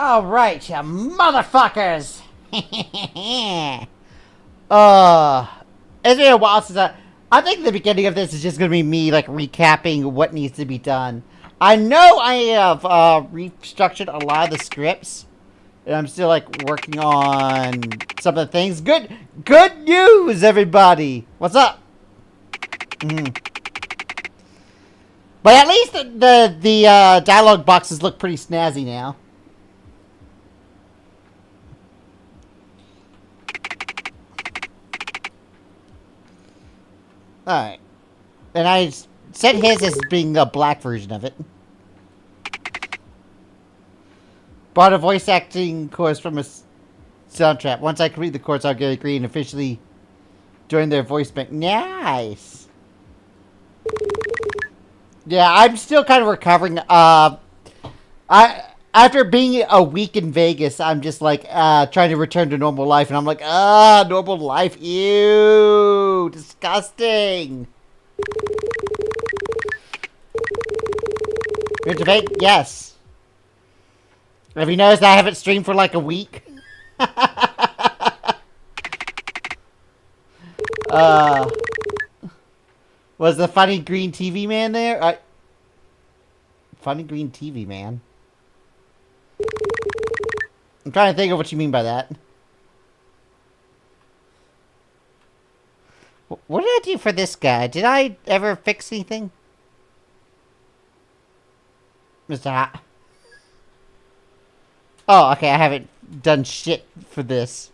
Alright, you motherfuckers! It's been a while since I think the beginning of this is just gonna be me, like, recapping what needs to be done. I know I have, restructured a lot of the scripts. And I'm still, like, working on some of the things. Good news, everybody! What's up? But at least the dialogue boxes look pretty snazzy now. Alright. And I set his as being a black version of it. Bought a voice acting course from a soundtrack. Once I complete the course, I'll get a degree and officially join their voice bank. Nice! Yeah, I'm still kind of recovering. After being a week in Vegas, I'm just like trying to return to normal life, and I'm like, normal life, ew, disgusting. You're to Vegas? Yes. Have you noticed I haven't streamed for like a week? Was the funny green TV man there? Funny green TV man? I'm trying to think of what you mean by that. What did I do for this guy? Did I ever fix anything? Mr. Hot. Oh, okay, I haven't done shit for this.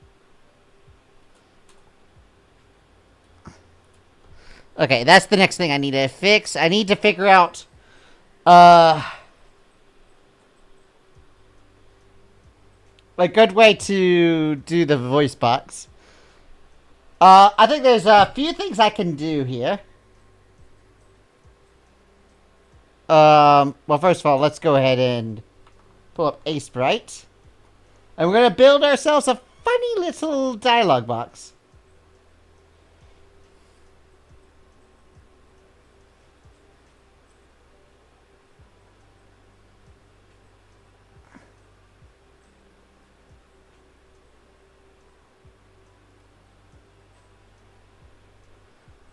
Okay, that's the next thing I need to fix. I need to figure out, a good way to do the voice box. I think there's a few things I can do here. Well, first of all, let's go ahead and pull up a sprite. And we're gonna build ourselves a funny little dialogue box.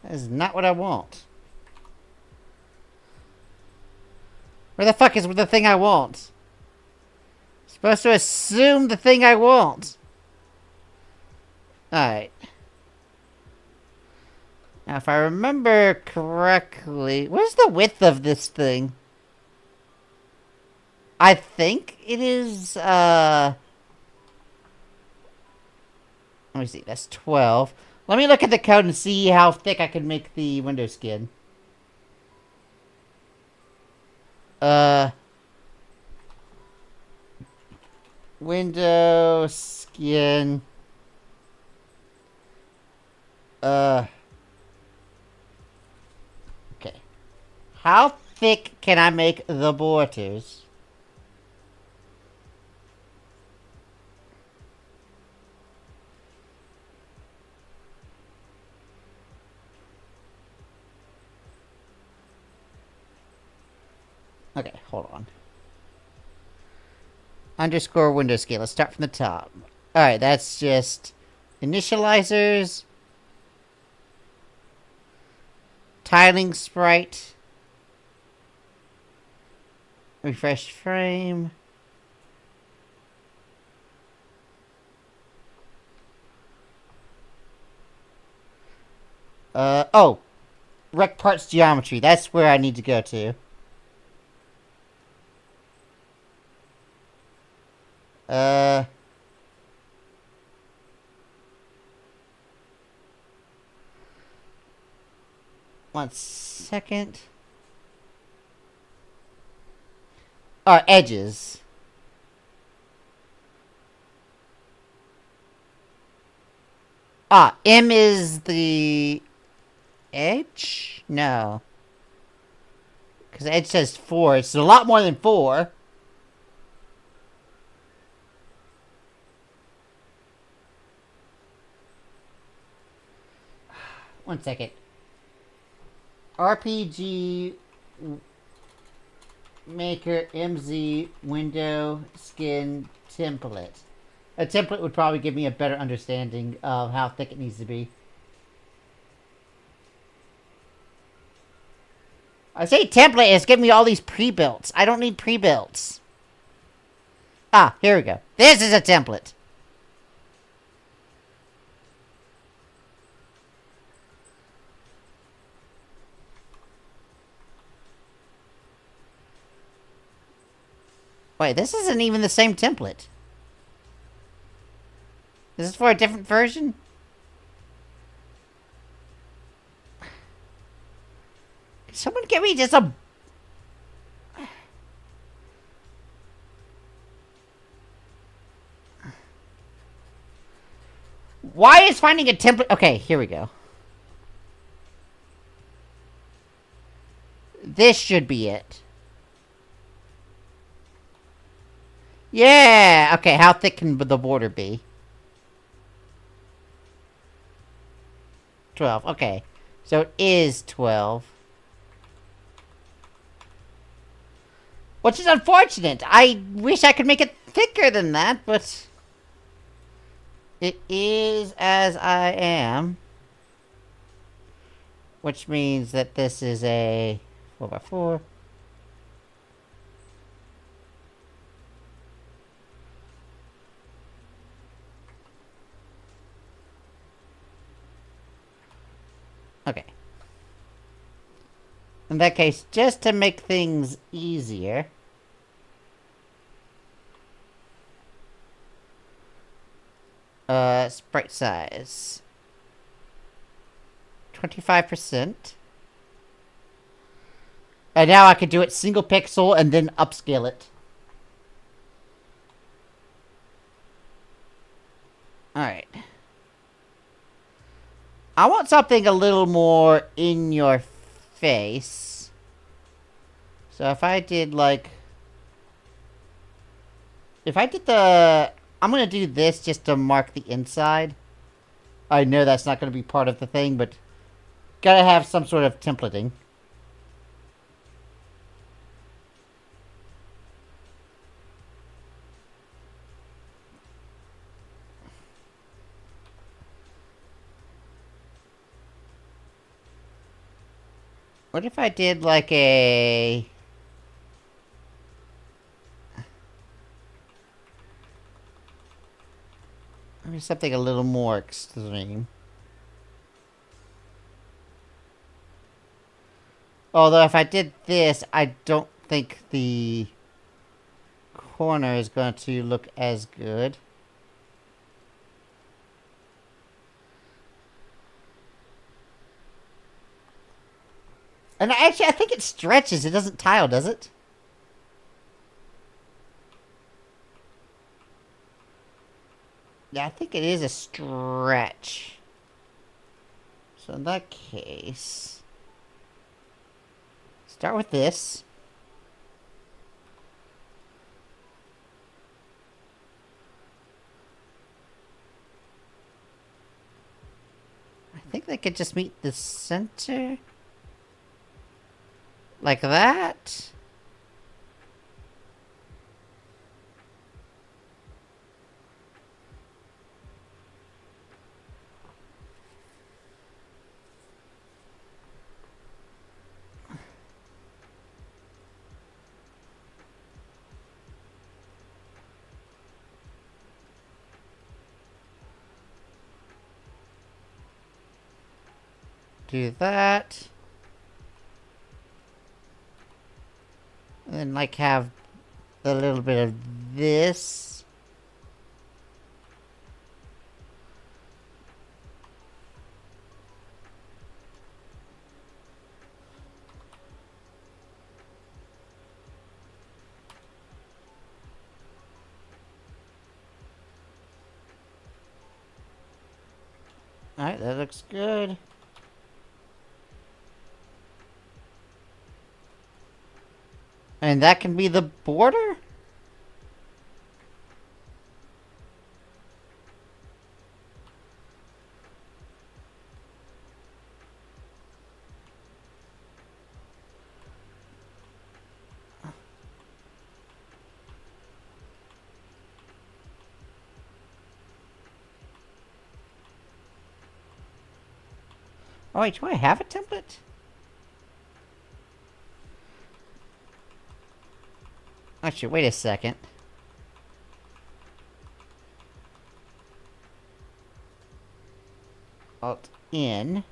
That is not what I want. Where the fuck is the thing I want? Supposed to assume the thing I want. Alright. Now, if I remember correctly... What's the width of this thing? I think it is, Let me see, that's 12. Let me look at the code and see how thick I can make the window skin. Window skin. Okay. How thick can I make the borders? Okay, hold on. Underscore window scale. Let's start from the top. Alright, that's just initializers. Tiling sprite. Refresh frame. Oh. Rec parts geometry. That's where I need to go to. 1 second. Edges. M is the edge? No. Because edge says 4. It's a lot more than 4. One second. RPG Maker MZ window skin template. A template would probably give me a better understanding of how thick it needs to be. I say template, it's giving me all these pre-builts. I don't need pre-builts. Ah, here we go. This is a template. Wait, this isn't even the same template. Is this for a different version? Can someone give me just a... Why is finding a template... Okay, here we go. This should be it. Yeah! Okay, how thick can the border be? 12, okay. So it is 12. Which is unfortunate. I wish I could make it thicker than that, but... It is as I am. Which means that this is a 4x4. Okay. In that case, just to make things easier... sprite size. 25%. And now I can do it single pixel and then upscale it. Alright. I want something a little more in your face. So if I did like... If I did the... I'm going to do this just to mark the inside. I know that's not going to be part of the thing, but... Gotta have some sort of templating. What if I did like a... Maybe something a little more extreme. Although if I did this, I don't think the corner is going to look as good. And actually, I think it stretches. It doesn't tile, does it? Yeah, I think it is a stretch. So in that case... Start with this. I think they could just meet the center. Like that. Do that. And then like have a little bit of this. Alright, that looks good. And that can be the border? Oh wait, do I have a template? Actually, wait a second. Alt in.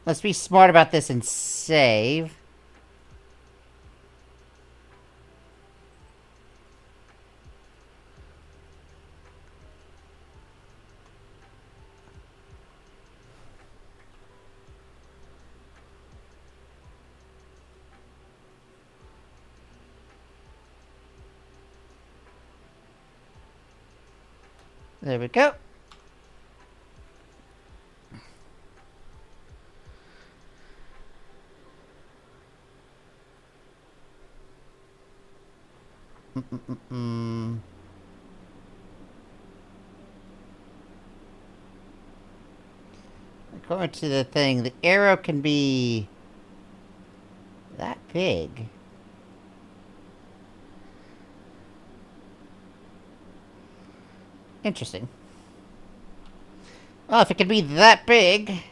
Let's be smart about this and save. There we go. According to the thing, the arrow can be that big. Interesting. Well, if it can be that big, let's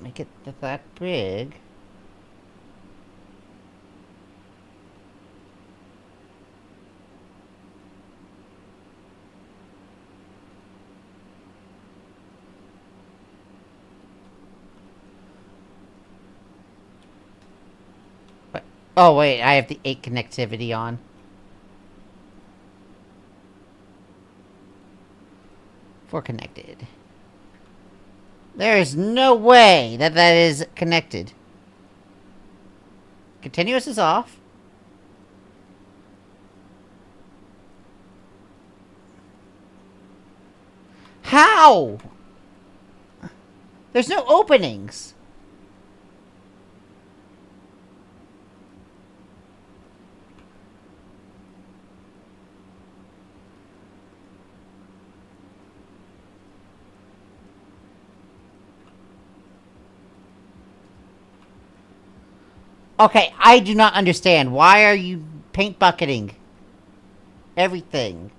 make it that big. But, oh wait, I have the 8 connectivity on. For connected. There is no way that that is connected. Continuous is off. How? There's no openings. Okay, I do not understand. Why are you paint bucketing everything?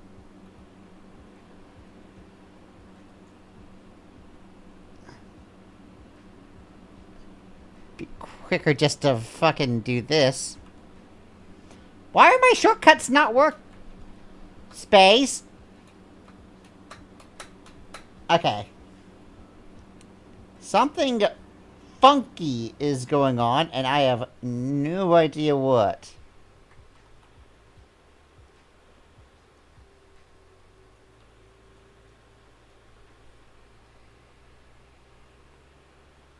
Be quicker just to fucking do this. Why are my shortcuts not work? Space? Okay. Something funky is going on, and I have no idea what.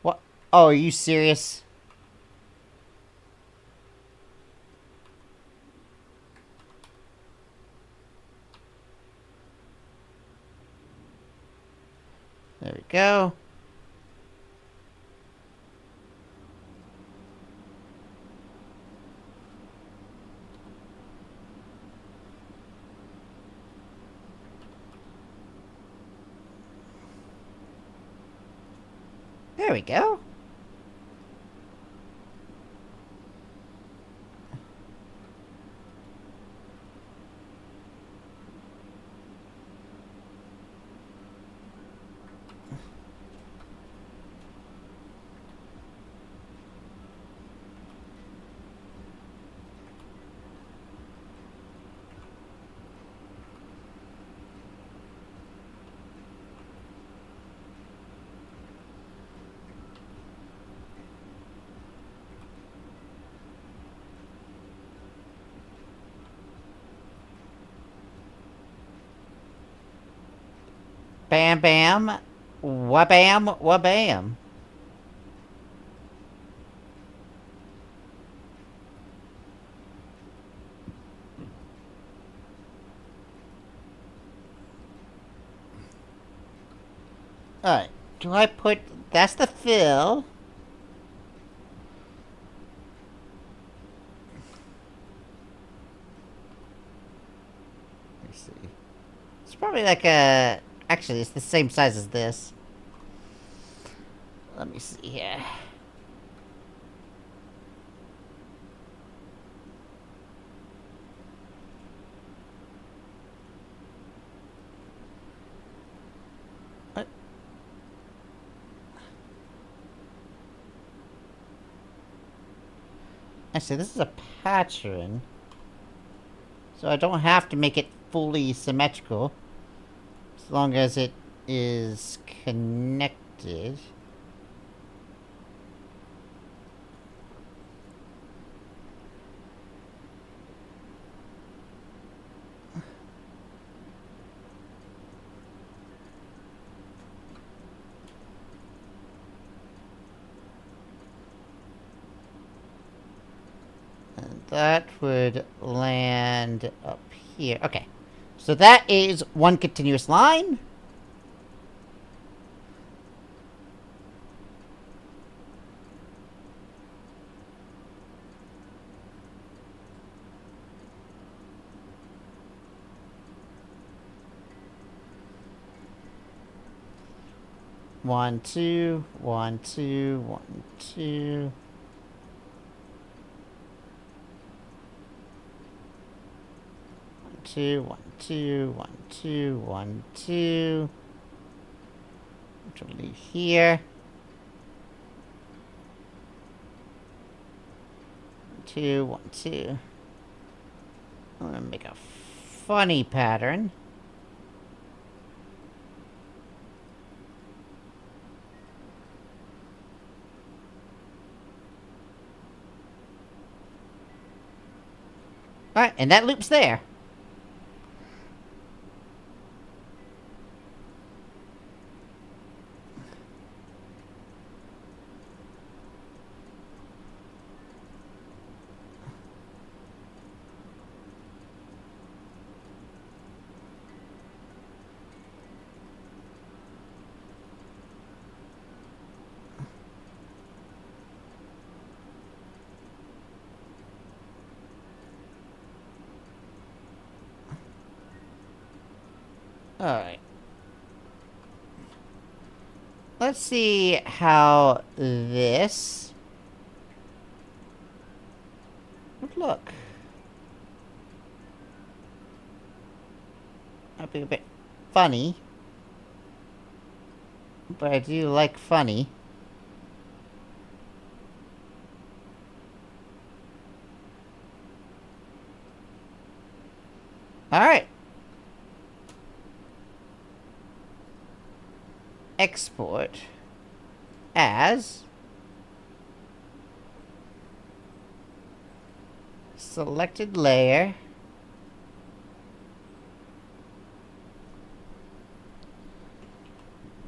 What? Oh, are you serious? There we go. There we go. Bam bam. Wabam wabam. Alright. Do I put... That's the fill. Let me see. It's probably like a... Actually, it's the same size as this. Let me see here. Actually, this is a pattern. So I don't have to make it fully symmetrical. As long as it is connected. That would land up here. Okay. So that is one continuous line. One, two, one, two, one, two. Two, one, two, one, two, one, two. Which will leave here. Two, one, two. I'm gonna make a funny pattern. Alright, and that loops there. Alright. Let's see how this would look. Might be a bit funny. But I do like funny. Alright. Export as selected layer,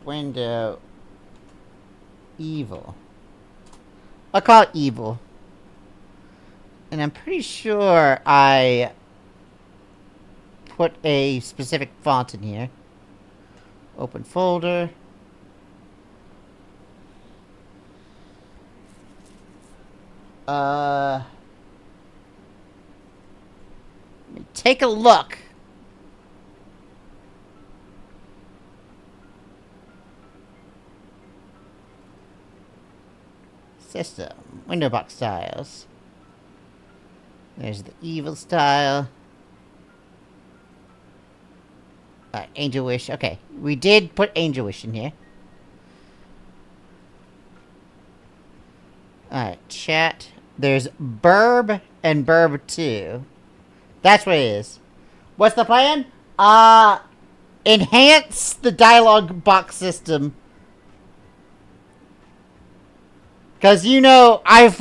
window evil. I'll call it evil. And I'm pretty sure I put a specific font in here. Open folder. Let me take a look. System. Window box styles. There's the evil style. Angel Wish. Okay. We did put Angel Wish in here. Alright, chat. There's Burb and Burb 2. That's what it is. What's the plan? Enhance the dialogue box system. Because, you know, there's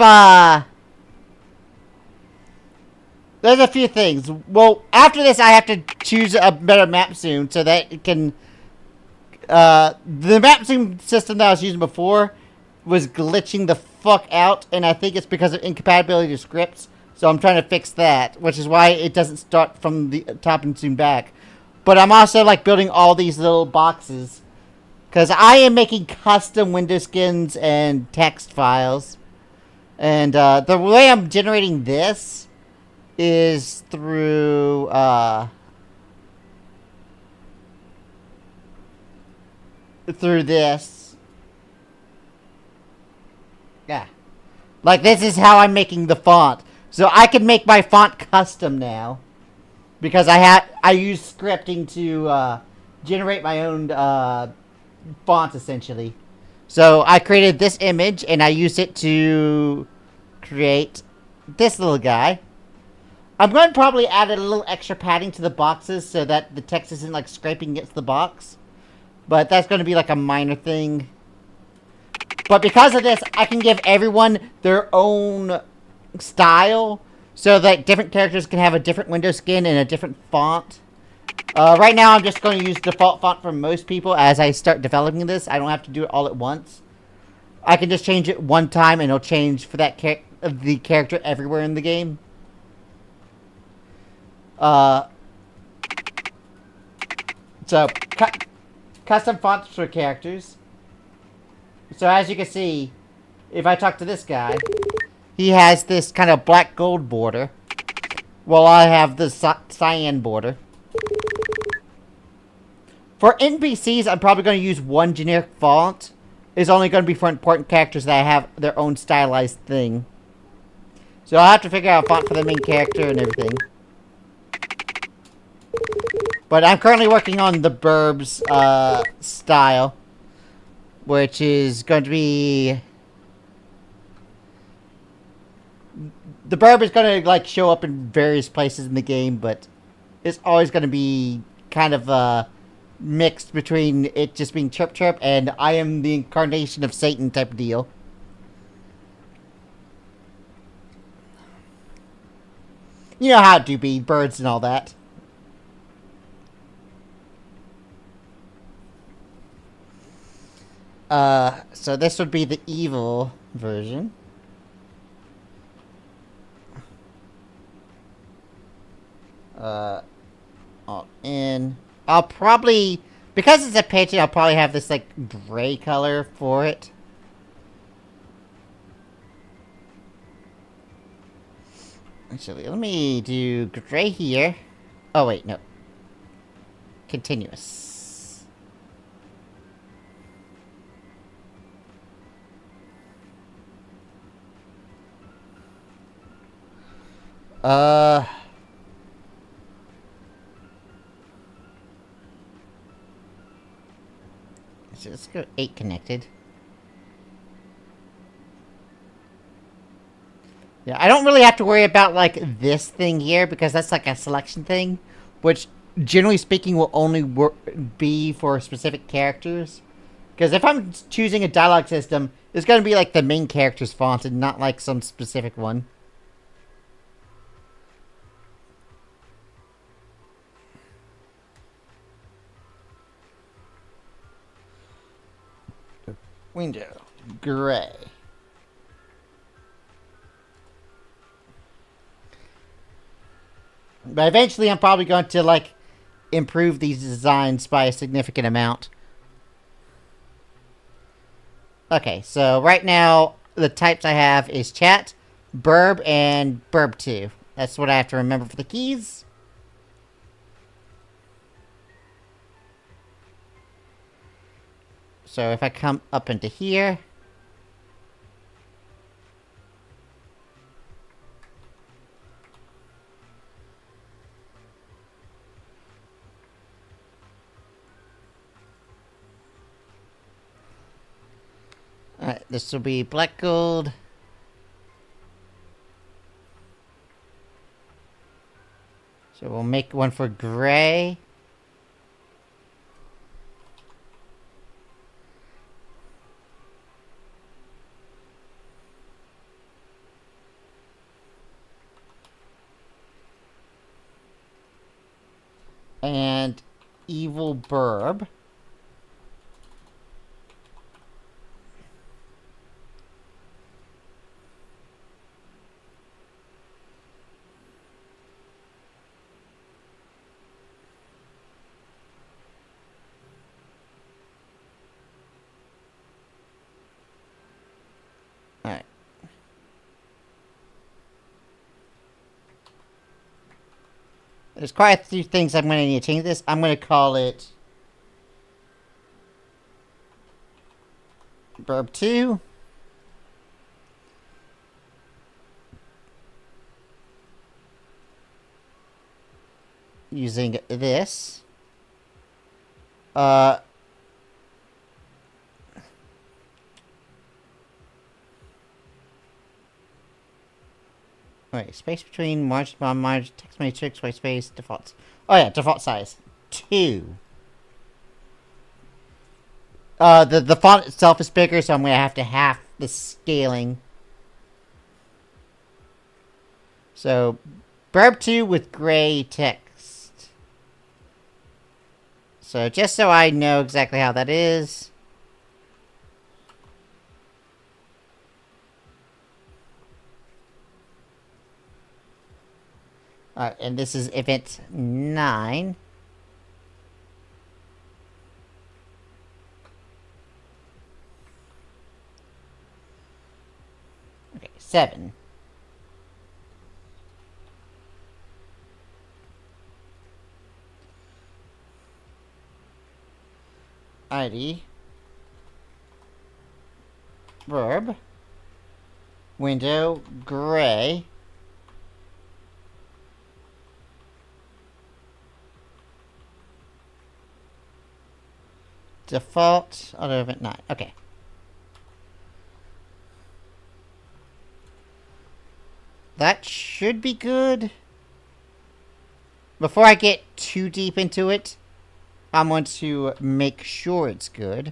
a few things. Well, after this, I have to choose a better map soon so that it can... the map zoom system that I was using before was glitching the fuck out, and I think it's because of incompatibility to scripts. So I'm trying to fix that, which is why it doesn't start from the top and zoom back. But I'm also, like, building all these little boxes. Because I am making custom window skins and text files. And the way I'm generating this is through this. Yeah. Like, this is how I'm making the font. So I can make my font custom now. Because I use scripting to generate my own font, essentially. So I created this image, and I used it to create this little guy. I'm going to probably add a little extra padding to the boxes so that the text isn't like scraping against the box. But that's going to be like a minor thing. But because of this, I can give everyone their own style so that different characters can have a different window skin and a different font. Right now, I'm just going to use default font for most people as I start developing this. I don't have to do it all at once. I can just change it one time and it'll change for that the character everywhere in the game. So, custom fonts for characters. So as you can see, if I talk to this guy, he has this kind of black gold border, while I have the cyan border. For NPCs, I'm probably going to use one generic font. It's only going to be for important characters that have their own stylized thing. So I'll have to figure out a font for the main character and everything. But I'm currently working on the Burb's style, which is going to be... The Burb is going to like show up in various places in the game, but it's always going to be kind of mixed between it just being Chirp Chirp and I am the incarnation of Satan type of deal. You know how it do be, birds and all that. So this would be the evil version. Alt in. I'll probably, because it's a painting, I'll probably have this like gray color for it. Actually, let me do gray here. Oh wait, no. Continuous. So let's go 8 connected. Yeah, I don't really have to worry about, like, this thing here, because that's, like, a selection thing, which, generally speaking, will only be for specific characters. Because if I'm choosing a dialogue system, it's going to be, like, the main character's font, and not, like, some specific one. Window. Gray. But eventually I'm probably going to, like, improve these designs by a significant amount. Okay, so right now, the types I have is chat, burb, and burb2. That's what I have to remember for the keys. So if I come up into here... Alright, this will be black gold. So we'll make one for gray. And evil burb. Alright. There's quite a few things I'm going to need to change this. I'm going to call it Burb 2. Using this. Alright, space between margin, bond margin, text matrix, white space, defaults. Oh yeah, default size. 2. The font itself is bigger, so I'm gonna have to half the scaling. So, burb 2 with gray text. So, just so I know exactly how that is. And this is event 9. Okay, 7. ID. Verb. Window. Gray. Default. Auto event 9. Okay. That should be good. Before I get too deep into it, I want to make sure it's good.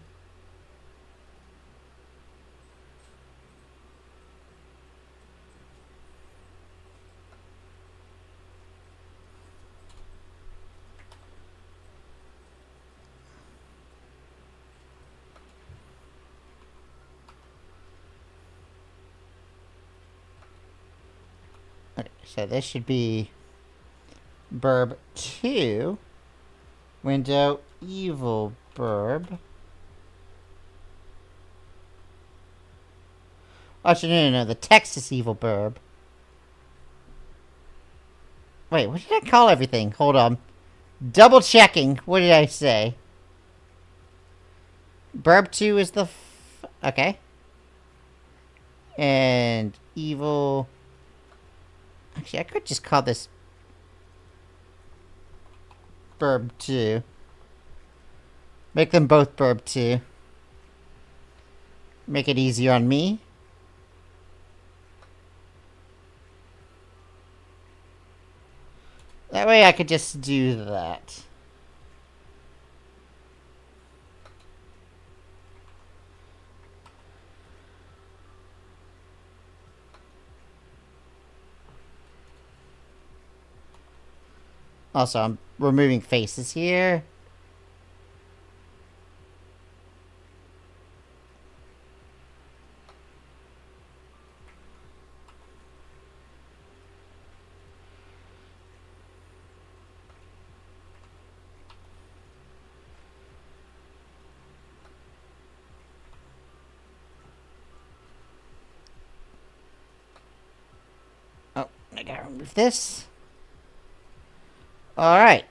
Okay, so this should be burb 2. Window evil burb. Actually, no. The text is evil burb. Wait, what did I call everything? Hold on. Double checking. What did I say? Burb 2 is the... okay. And evil... Actually, I could just call this burb 2. Make them both burb 2. Make it easier on me. That way I could just do that. Also, I'm removing faces here. Oh, I gotta remove this. Alright.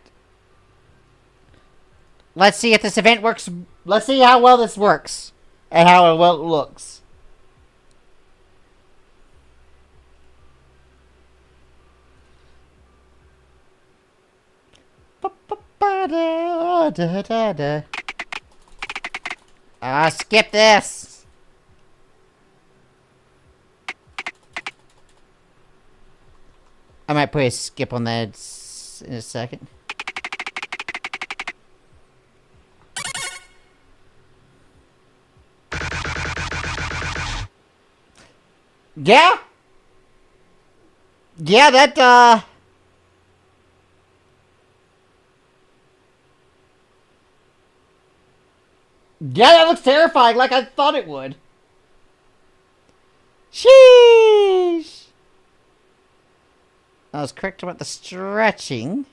Let's see if this event works. Let's see how well this works. And how well it looks. Skip this. I might put a skip on that in a second. Yeah? Yeah, that, yeah, that looks terrifying, like I thought it would. Sheesh! I was correct about the stretching.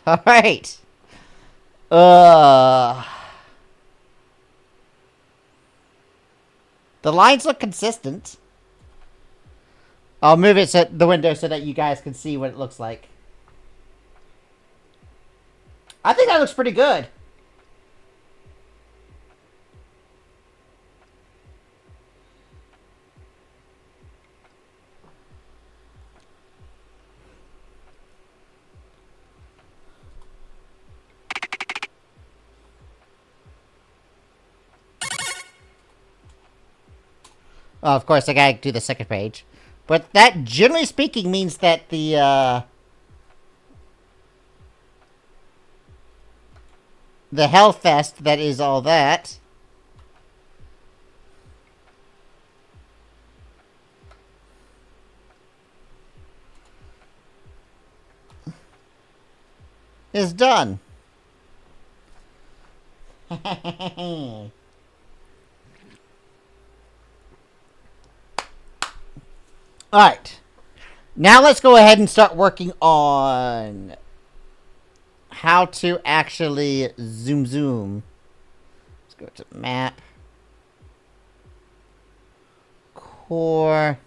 Alright. The lines look consistent. I'll move it to the window so that you guys can see what it looks like. I think that looks pretty good. Of course, I gotta do the second page. But that, generally speaking, means that the Hellfest that is all that is done. Alright. Now let's go ahead and start working on how to actually zoom. Let's go to map. Core.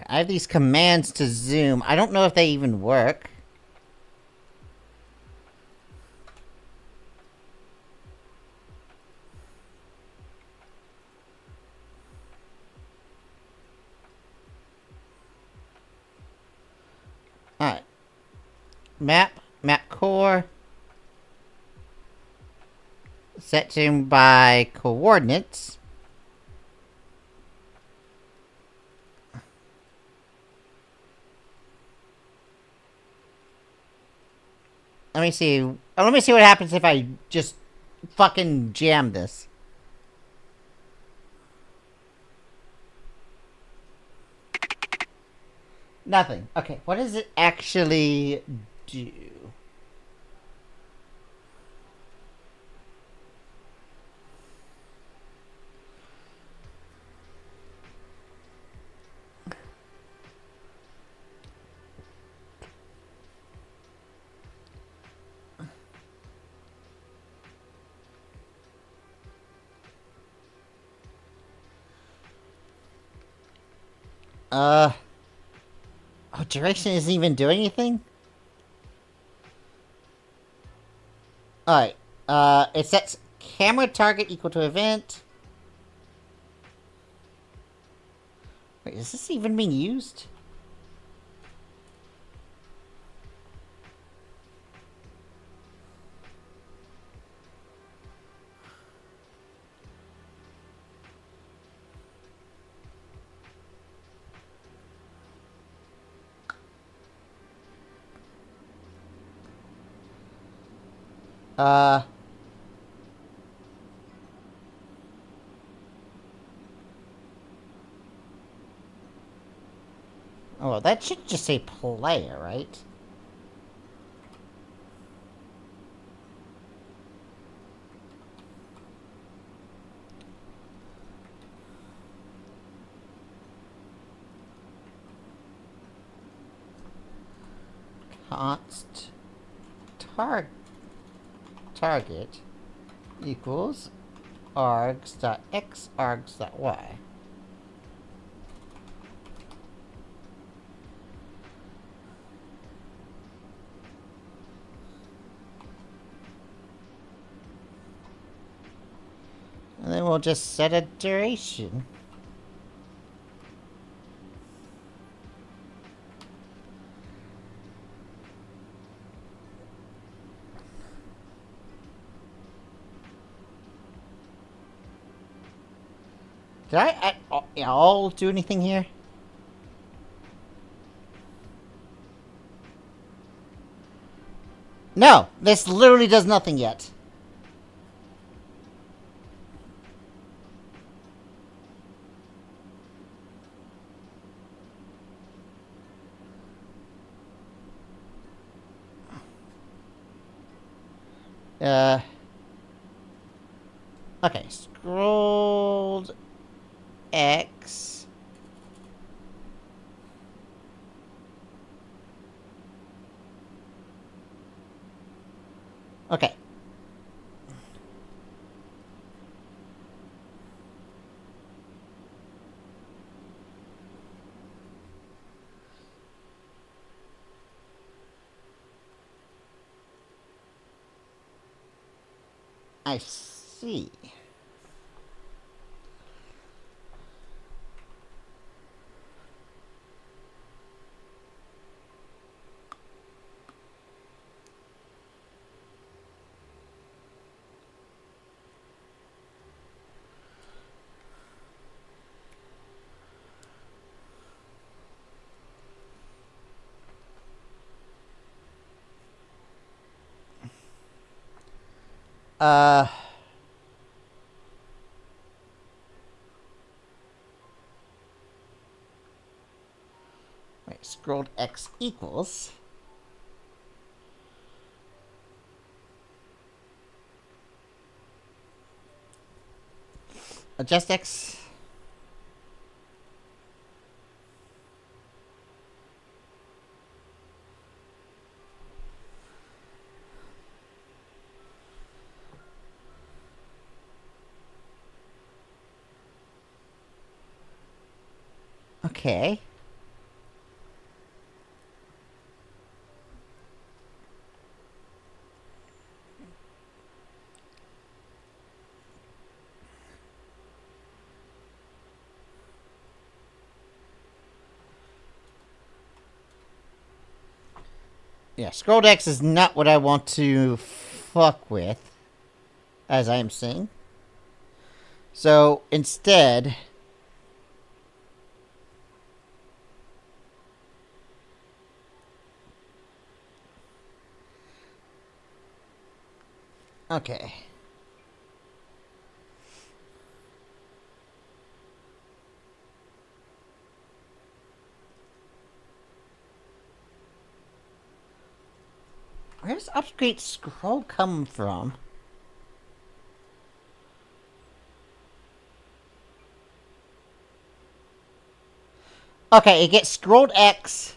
I have these commands to zoom. I don't know if they even work. Alright. Map core. Set zoom by coordinates. Let me see. Let me see what happens if I just fucking jam this. Nothing. Okay, what does it actually do? Oh, duration isn't even doing anything? Alright. It sets camera target equal to event. Wait, is this even being used? Oh, well, that should just say player, right? Const target equals args.x args.y. And then we'll just set a duration. Did I at all do anything here? No, this literally does nothing yet. Okay, scrolled X. Okay. I see. Uh... Wait, scrolled X equals... Adjust X... Okay. Yeah, scroll X is not what I want to fuck with, as I am saying. So, instead... Okay. Where does upgrade scroll come from? Okay, it gets scrolled X,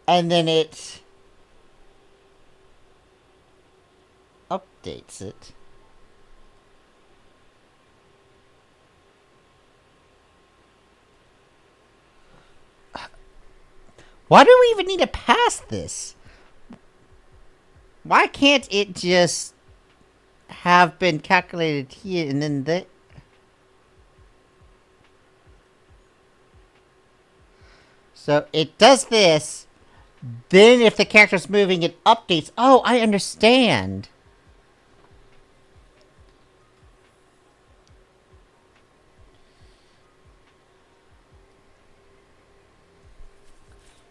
and then it updates it. Why do we even need to pass this? Why can't it just have been calculated here and then there? So it does this, then if the character's moving, it updates. Oh, I understand.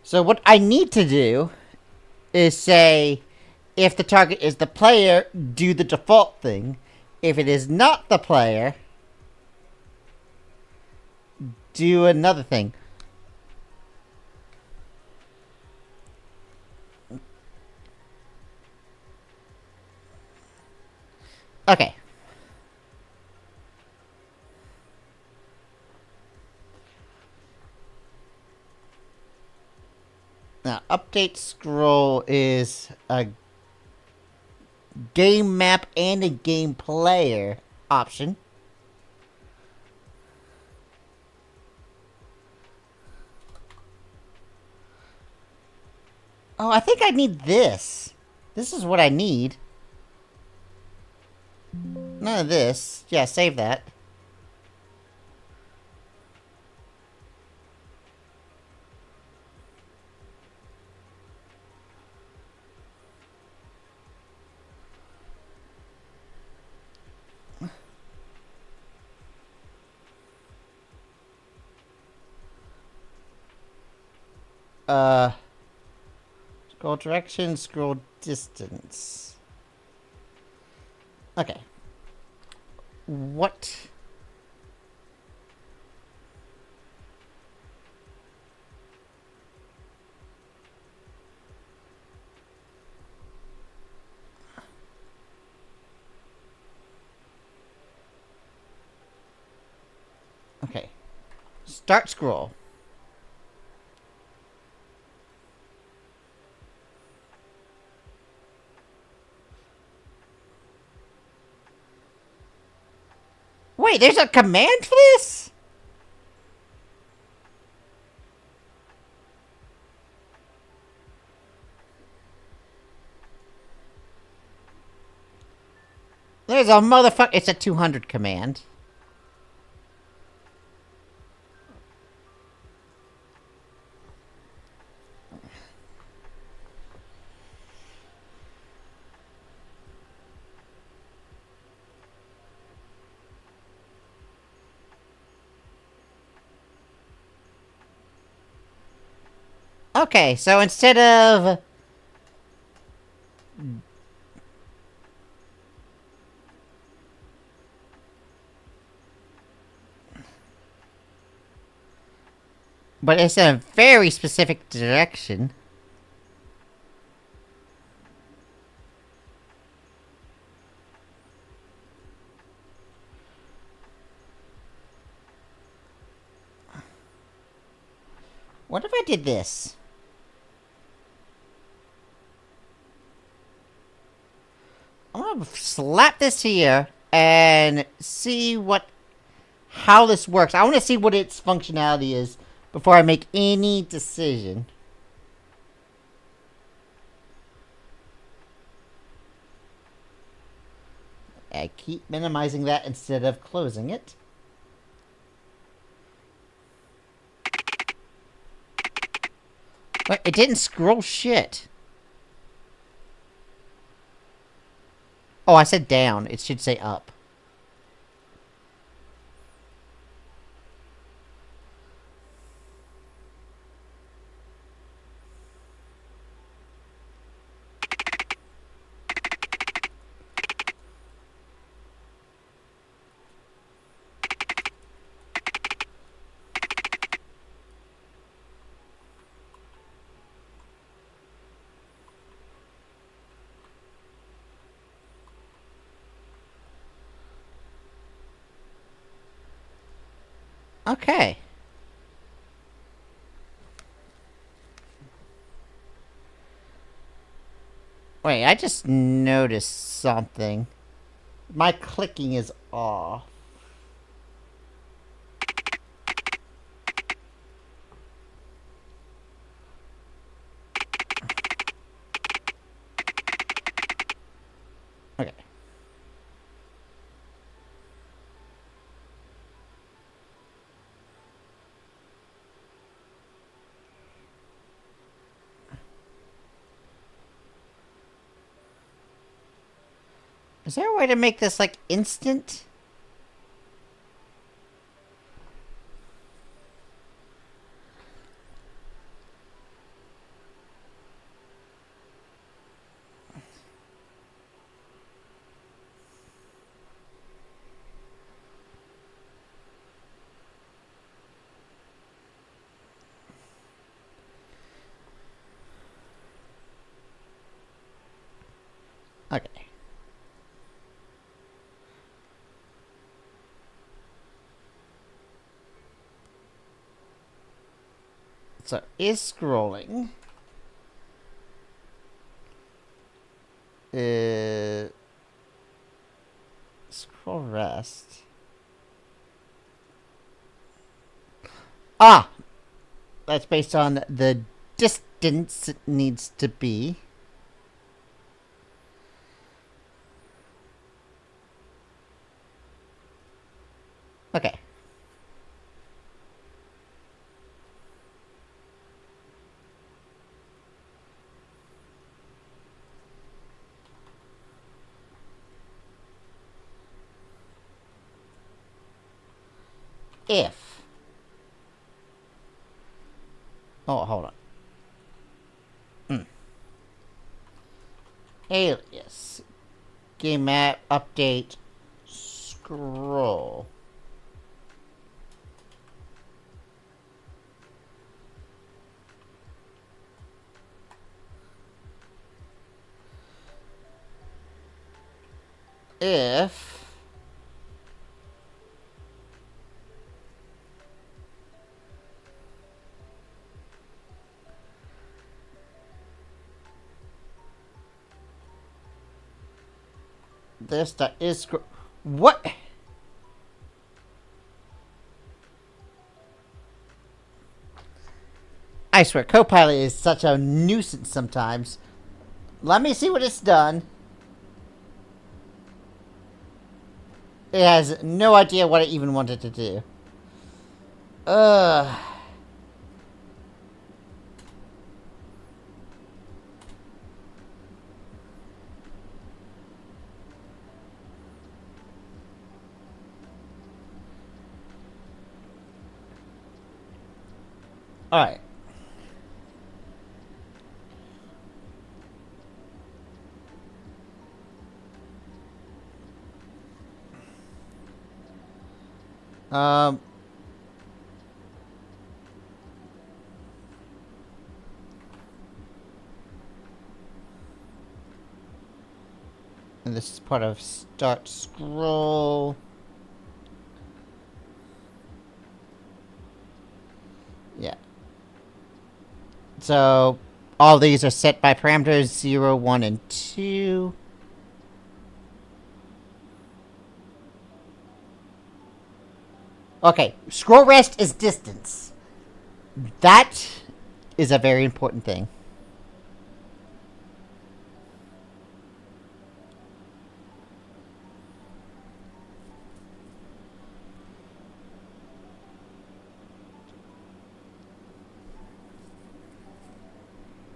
So what I need to do is say, if the target is the player, do the default thing. If it is not the player, do another thing. Okay. Now, update scroll is a game map and a game player option. Oh, I think I need this. This is what I need. None of this. Yeah, save that. Scroll direction, scroll distance. Okay. What? Okay. Start scroll. Wait, there's a command for this? There's a motherfucker. It's a 200 command. Okay, so instead of But it's in a very specific direction. What if I did this? I'm gonna slap this here and see how this works. I want to see what its functionality is before I make any decision. I keep minimizing that instead of closing it. Wait, it didn't scroll shit. Oh, I said down. It should say up. Okay. Wait, I just noticed something. My clicking is off. Okay. Is there a way to make this, like, instant? Okay. So, is scrolling. Scroll rest. Ah! That's based on the distance it needs to be. Okay. If. Oh, hold on. Alias. Game map update. Scroll. If this that is what? I swear, Copilot is such a nuisance sometimes. Let me see what it's done. It has no idea what I even wanted to do. Ugh. Alright. Um. And this is part of start scroll. Yeah. So all these are set by parameters 0, 1, and 2. Okay, scroll rest is distance. That is a very important thing.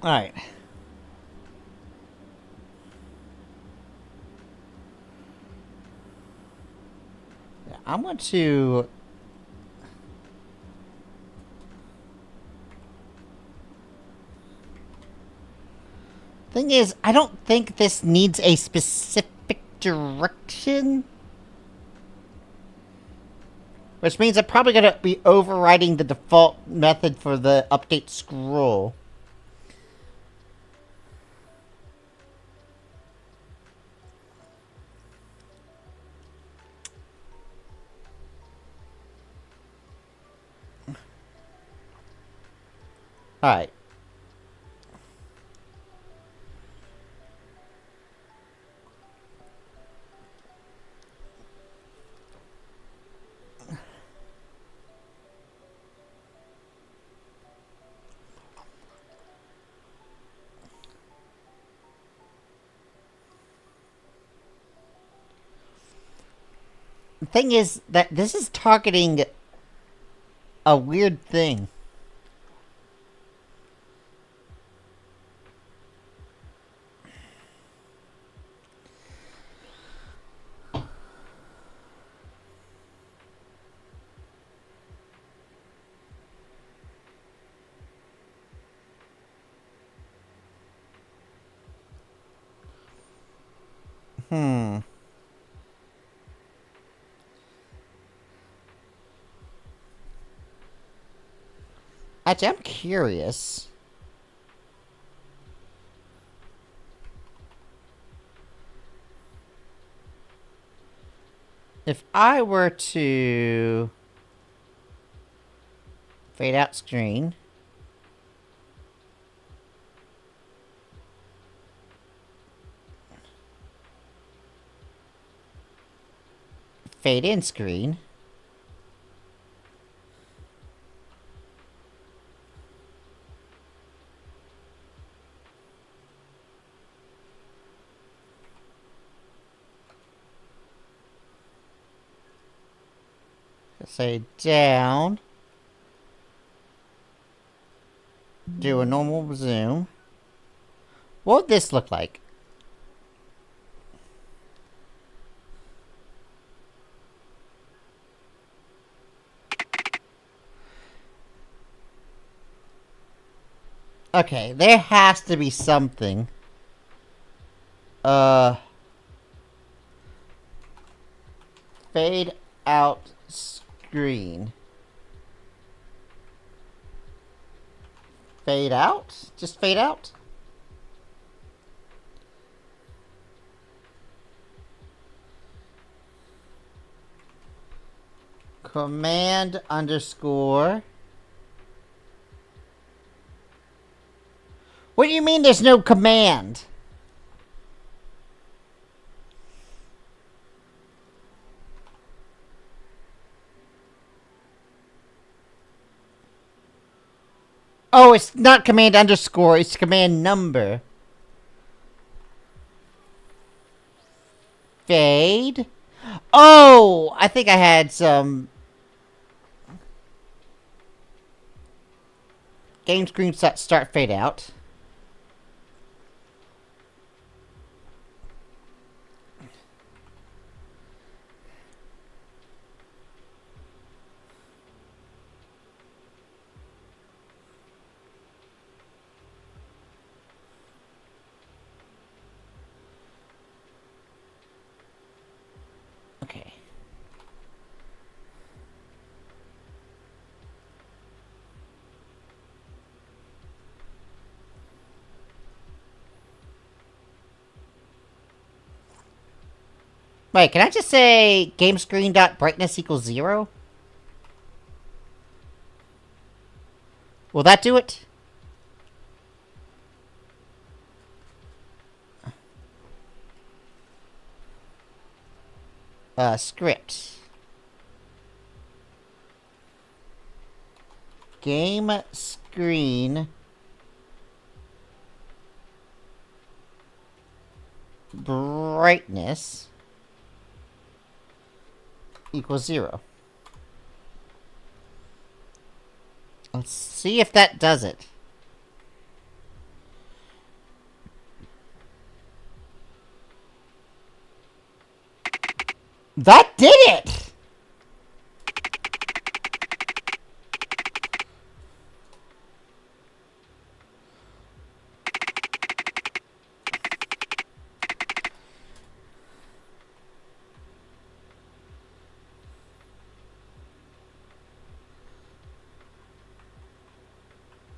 Alright. I want to... Thing is, I don't think this needs a specific direction. Which means I'm probably going to be overriding the default method for the update scroll. Alright. The thing is that this is targeting a weird thing. Actually, I'm curious. If I were to fade out screen, fade in screen, say down, do a normal zoom. What would this look like? Okay, there has to be something. Fade out screen. Fade out? Just fade out? Command underscore. What do you mean there's no command? Oh, it's not command underscore, it's command number. Fade. Oh, I think I had some game screen start fade out. Okay. Wait, can I just say game screen dot brightness equals 0? Will that do it? Script. Game screen brightness equals 0. Let's see if that does it. That did it!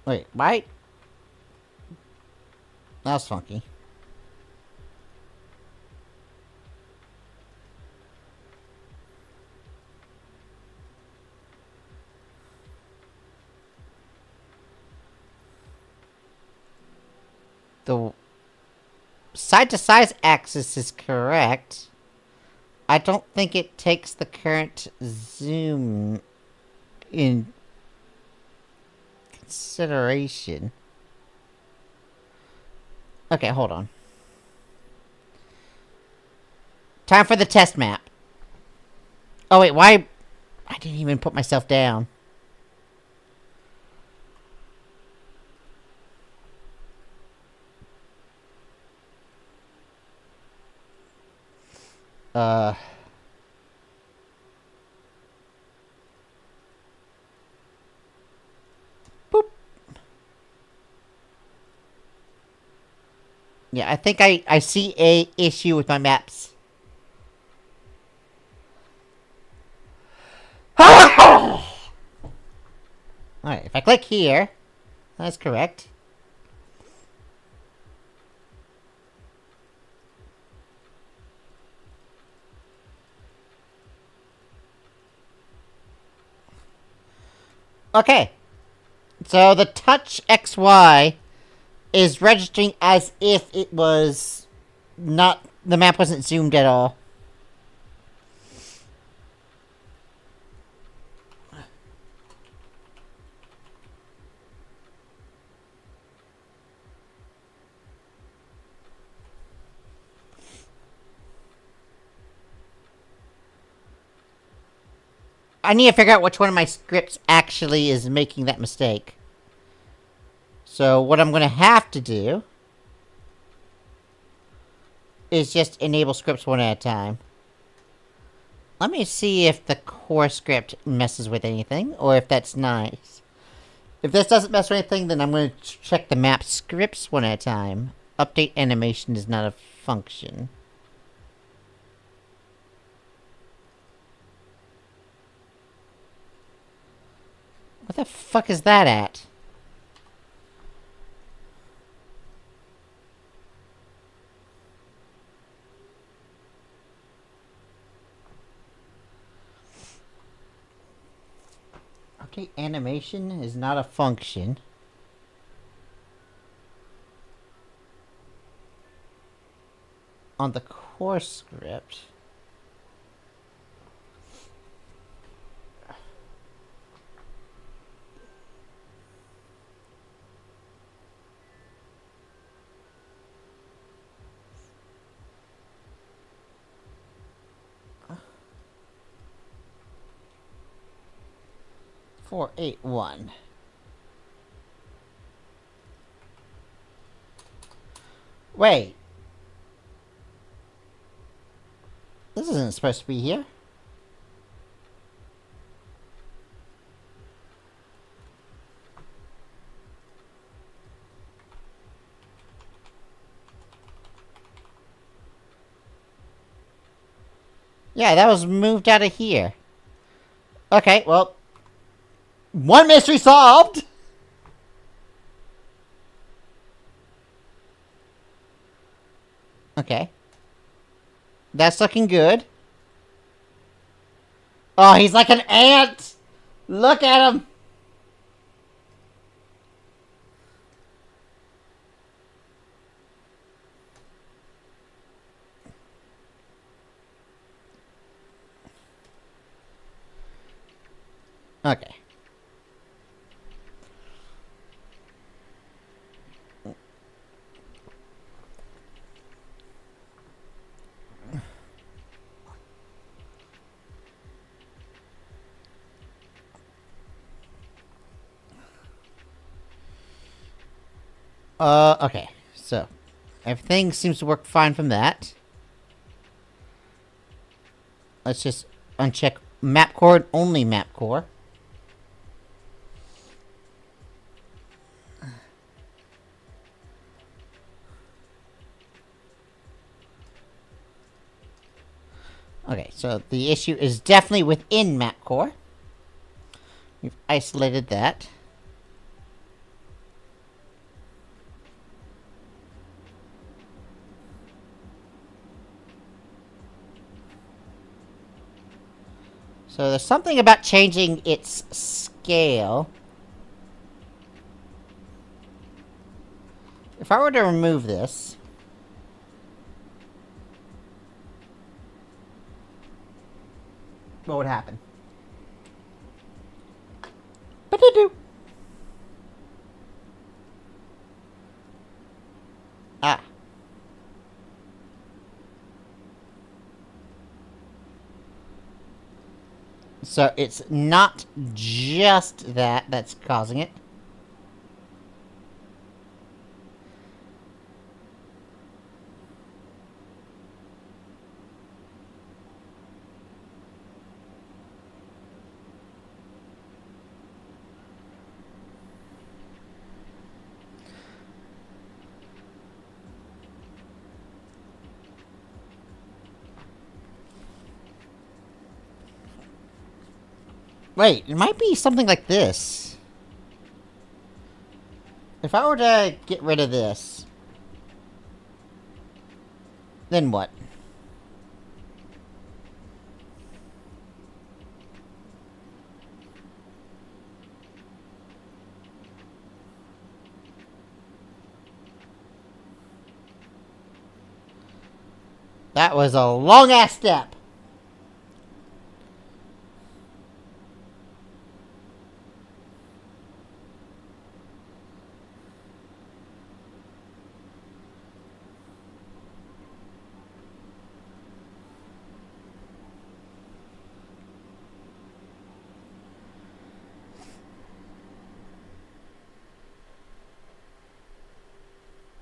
Wait, why? That was funky. The side-to-side axis is correct. I don't think it takes the current zoom in consideration. Okay, hold on. Time for the test map. Oh wait, why? I didn't even put myself down. Boop. Yeah, I think I see a issue with my maps. Alright, if I click here, that's correct. Okay. So the touch XY is registering as if it was not... the map wasn't zoomed at all. I need to figure out which one of my scripts actually is making that mistake. So what I'm going to have to do is just enable scripts one at a time. Let me see if the core script messes with anything, or if that's nice. If this doesn't mess with anything, then I'm going to check the map scripts one at a time. Update animation is not a function. What the fuck is that at? Update animation is not a function. On the core script. Four, 8, 1. Wait. This isn't supposed to be here. Yeah, that was moved out of here. Okay, well... one mystery solved! Okay. That's looking good. Oh, he's like an ant! Look at him! Okay. Okay. So, everything seems to work fine from that. Let's just uncheck map core and only map core. Okay, so the issue is definitely within map core. We've isolated that. So there's something about changing its scale. If I were to remove this... what would happen? Ba-da-doo. Ah. So it's not just that that's causing it. Wait, it might be something like this. If I were to get rid of this, then what? That was a long-ass step.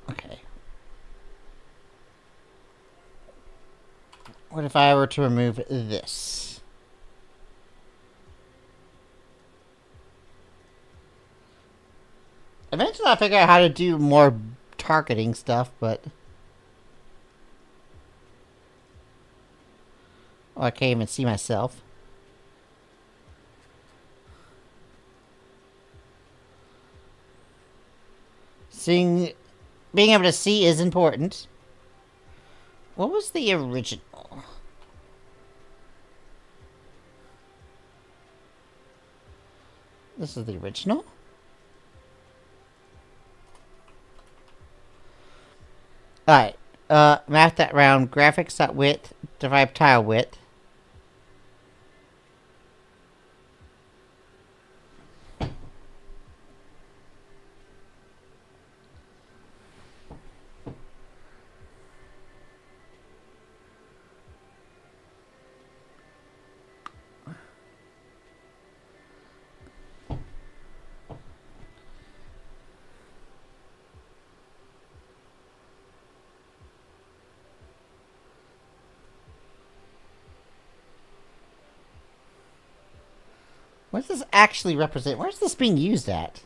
Okay. What if I were to remove this? Eventually I'll figure out how to do more targeting stuff, but... oh, I can't even see myself. Being able to see is important. What was the original? This is the original? Alright. Map that round. Graphics.width. Divide tile width. What does this actually represent? Where's this being used at?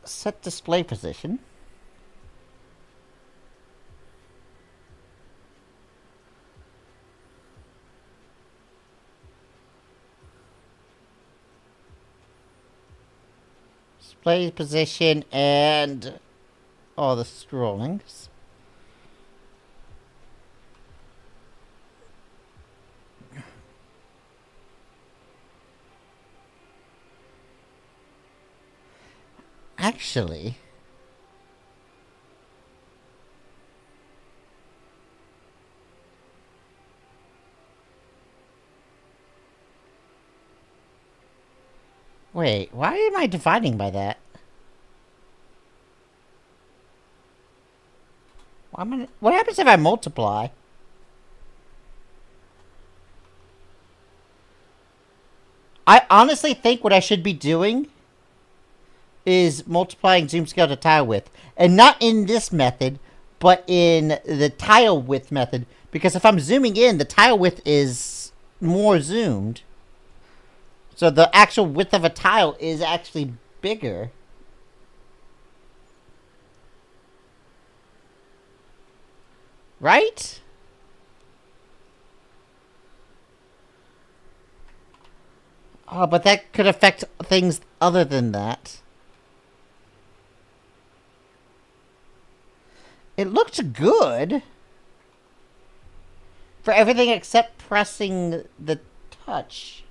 Set display position. Display position and all the scrollings. Actually, wait, why am I dividing by that? What happens if I multiply? I honestly think what I should be doing is multiplying zoom scale to tile width. And not in this method, but in the tile width method. Because if I'm zooming in, the tile width is more zoomed. So the actual width of a tile is actually bigger. Right? Oh, but that could affect things other than that. It looked good. For everything except pressing the touch.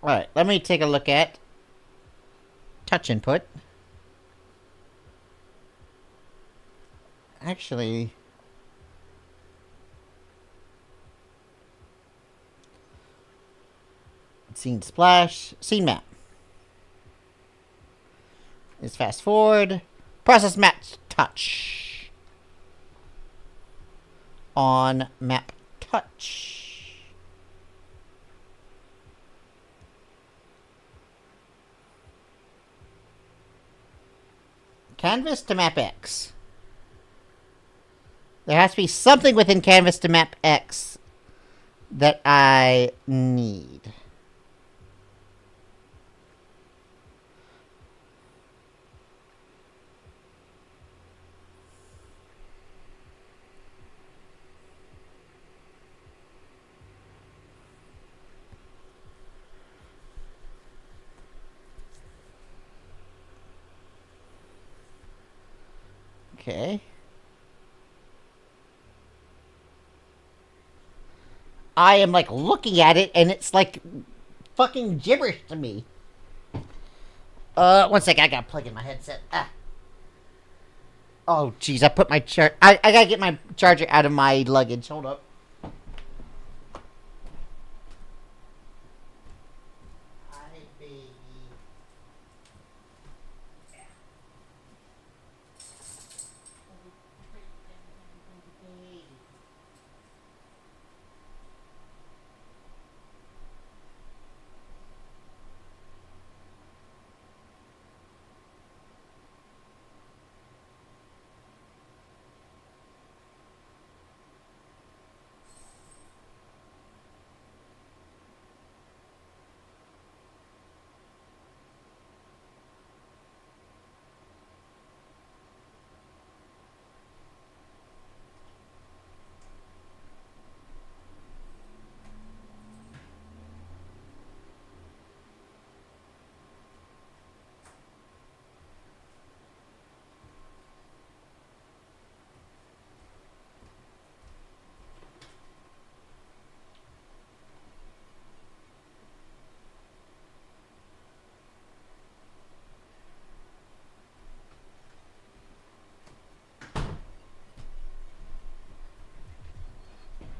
Alright, let me take a look at touch input. Actually, scene splash, scene map. Let's fast forward. Process map touch. On map touch. Canvas to map X. There has to be something within canvas to map X that I need. Okay. I am like looking at it and it's like fucking gibberish to me. One second, I gotta plug in my headset. Ah. Oh, jeez, I put my I gotta get my charger out of my luggage. Hold up.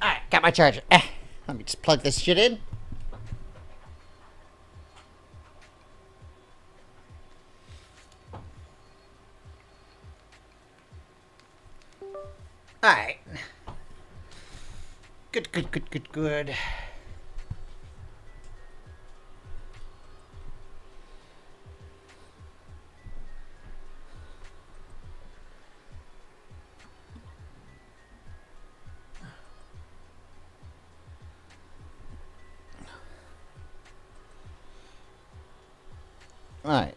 Alright, got my charger. Let me just plug this shit in. Alright. Good. Alright.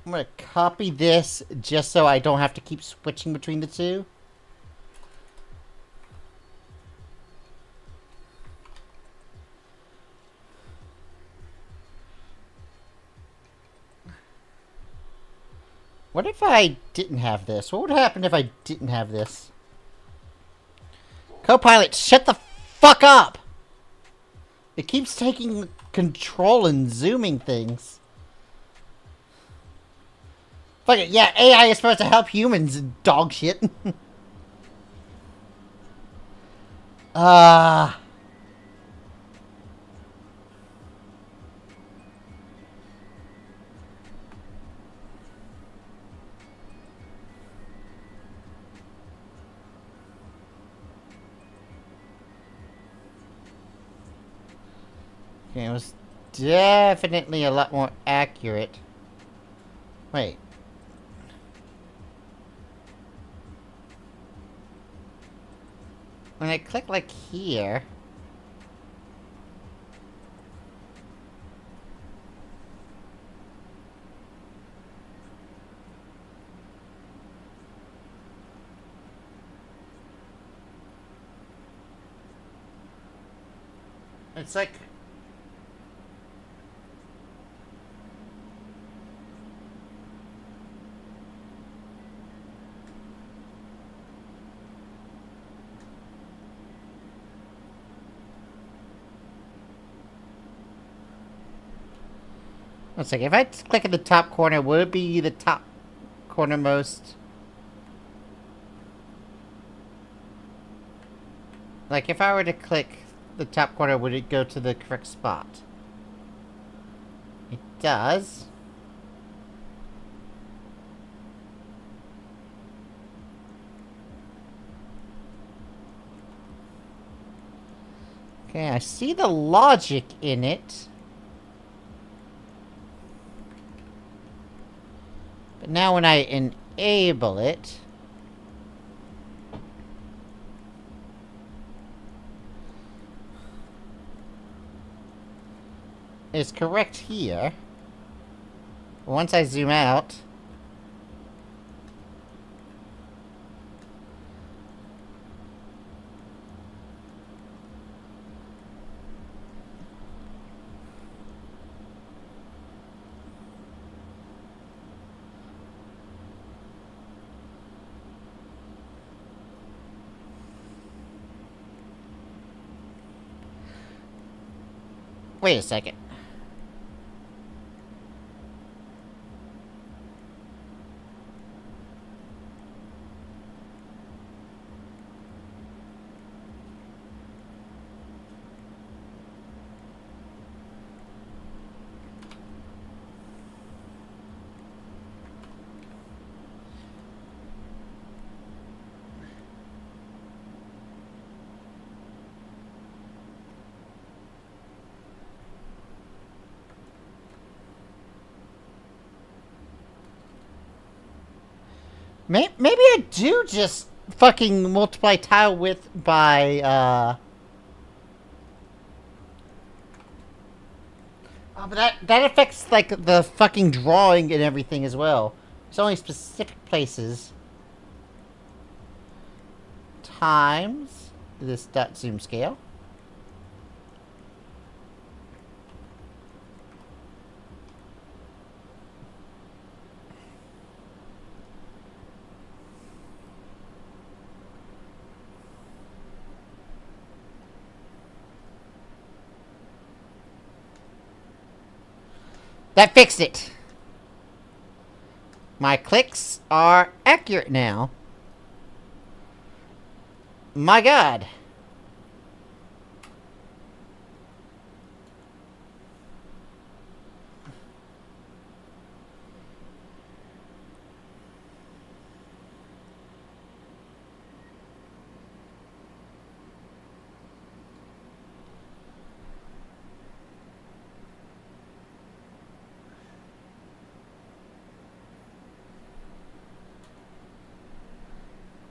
I'm gonna copy this just so I don't have to keep switching between the two. What if I didn't have this? What would happen if I didn't have this? Copilot, shut the fuck up! It keeps taking control and zooming things. Fuck it, yeah, AI is supposed to help humans, dog shit. It was definitely a lot more accurate. Wait. When I click, like, here... It's like... One second, if I click in the top corner, would it be the top cornermost? Like, if I were to click the top corner, would it go to the correct spot? It does. Okay, I see the logic in it. But now when I enable it... It's correct here. Once I zoom out... Wait a second. Maybe I do just fucking multiply tile width by, Oh, but that affects, like, the fucking drawing and everything as well. It's only specific places. Times this dot zoom scale. That fixed it. My clicks are accurate now. My God.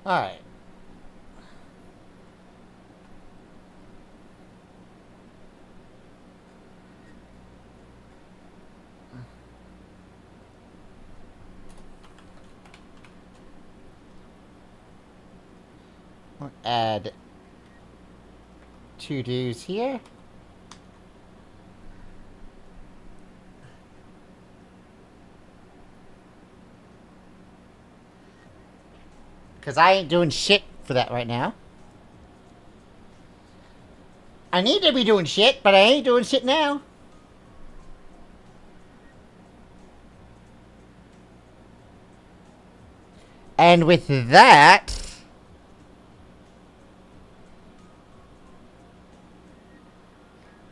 Alright. We'll add to-dos here. Because I ain't doing shit for that right now. I need to be doing shit, but I ain't doing shit now. And with that...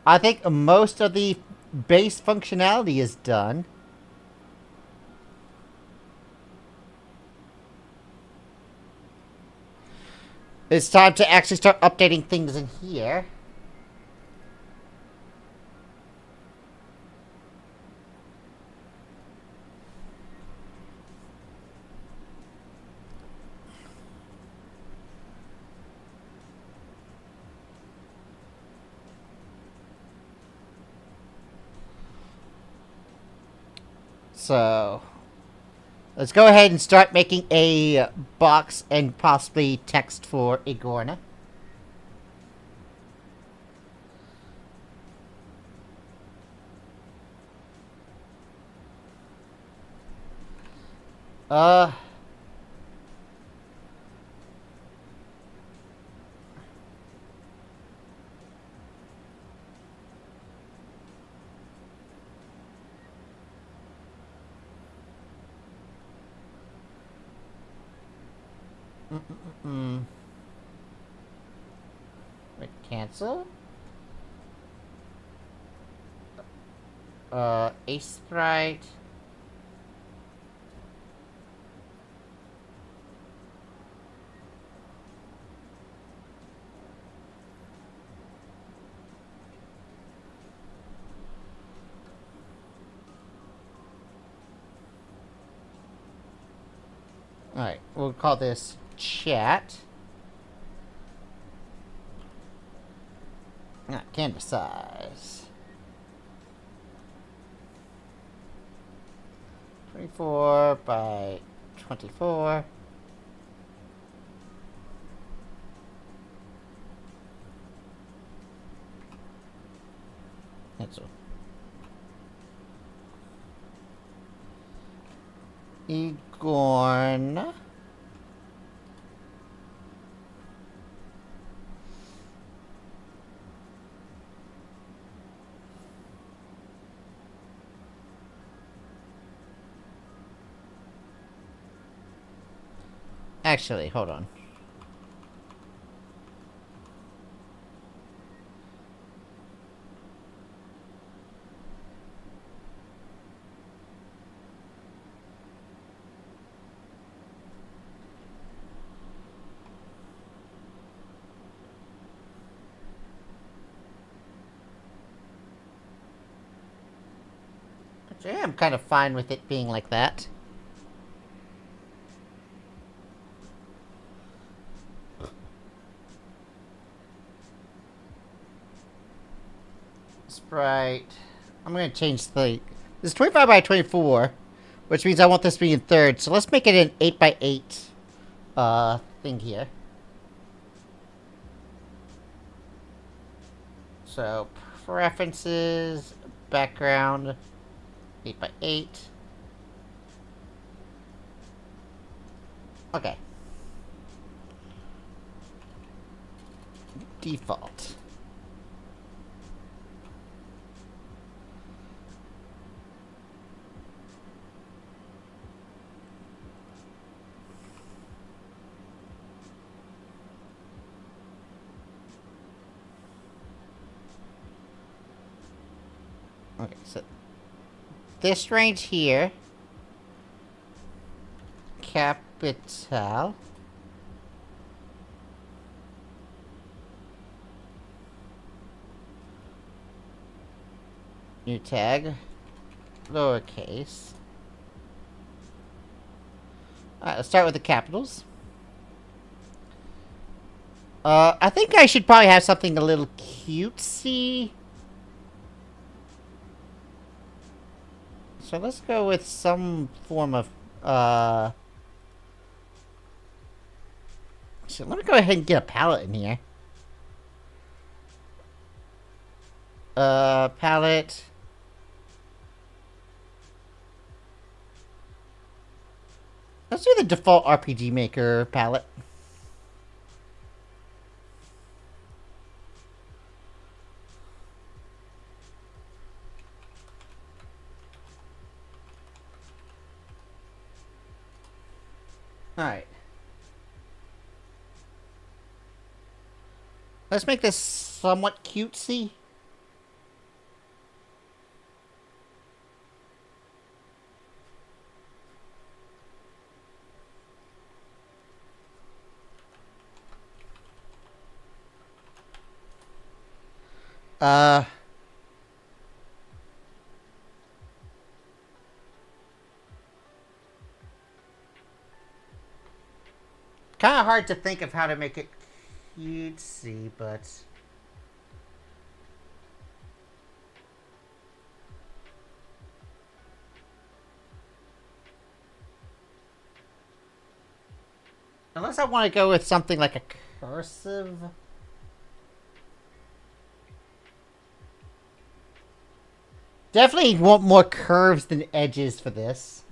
I think most of the base functionality is done. It's time to actually start updating things in here. So, let's go ahead and start making a box and possibly text for Igorna. Wait, cancel? Ace Sprite. Alright, we'll call this chat. Canvas size. 24 by 24. Cancel. Igorn. Actually, hold on. Actually, I'm kind of fine with it being like that. Sprite. I'm going to change the... This is 25 by 24, which means I want this to be in third. So let's make it an 8 by 8 thing here. So, preferences, background, 8 by 8. Okay. Default. Okay, so this range here, capital, new tag, lowercase. Alright, let's start with the capitals. I think I should probably have something a little cutesy. So let's go with some form of, so let me go ahead and get a palette in here. Palette. Let's do the default RPG Maker palette. Alright. Let's make this somewhat cutesy. Kind of hard to think of how to make it cutesy, but... Unless I want to go with something like a cursive... Definitely want more curves than edges for this.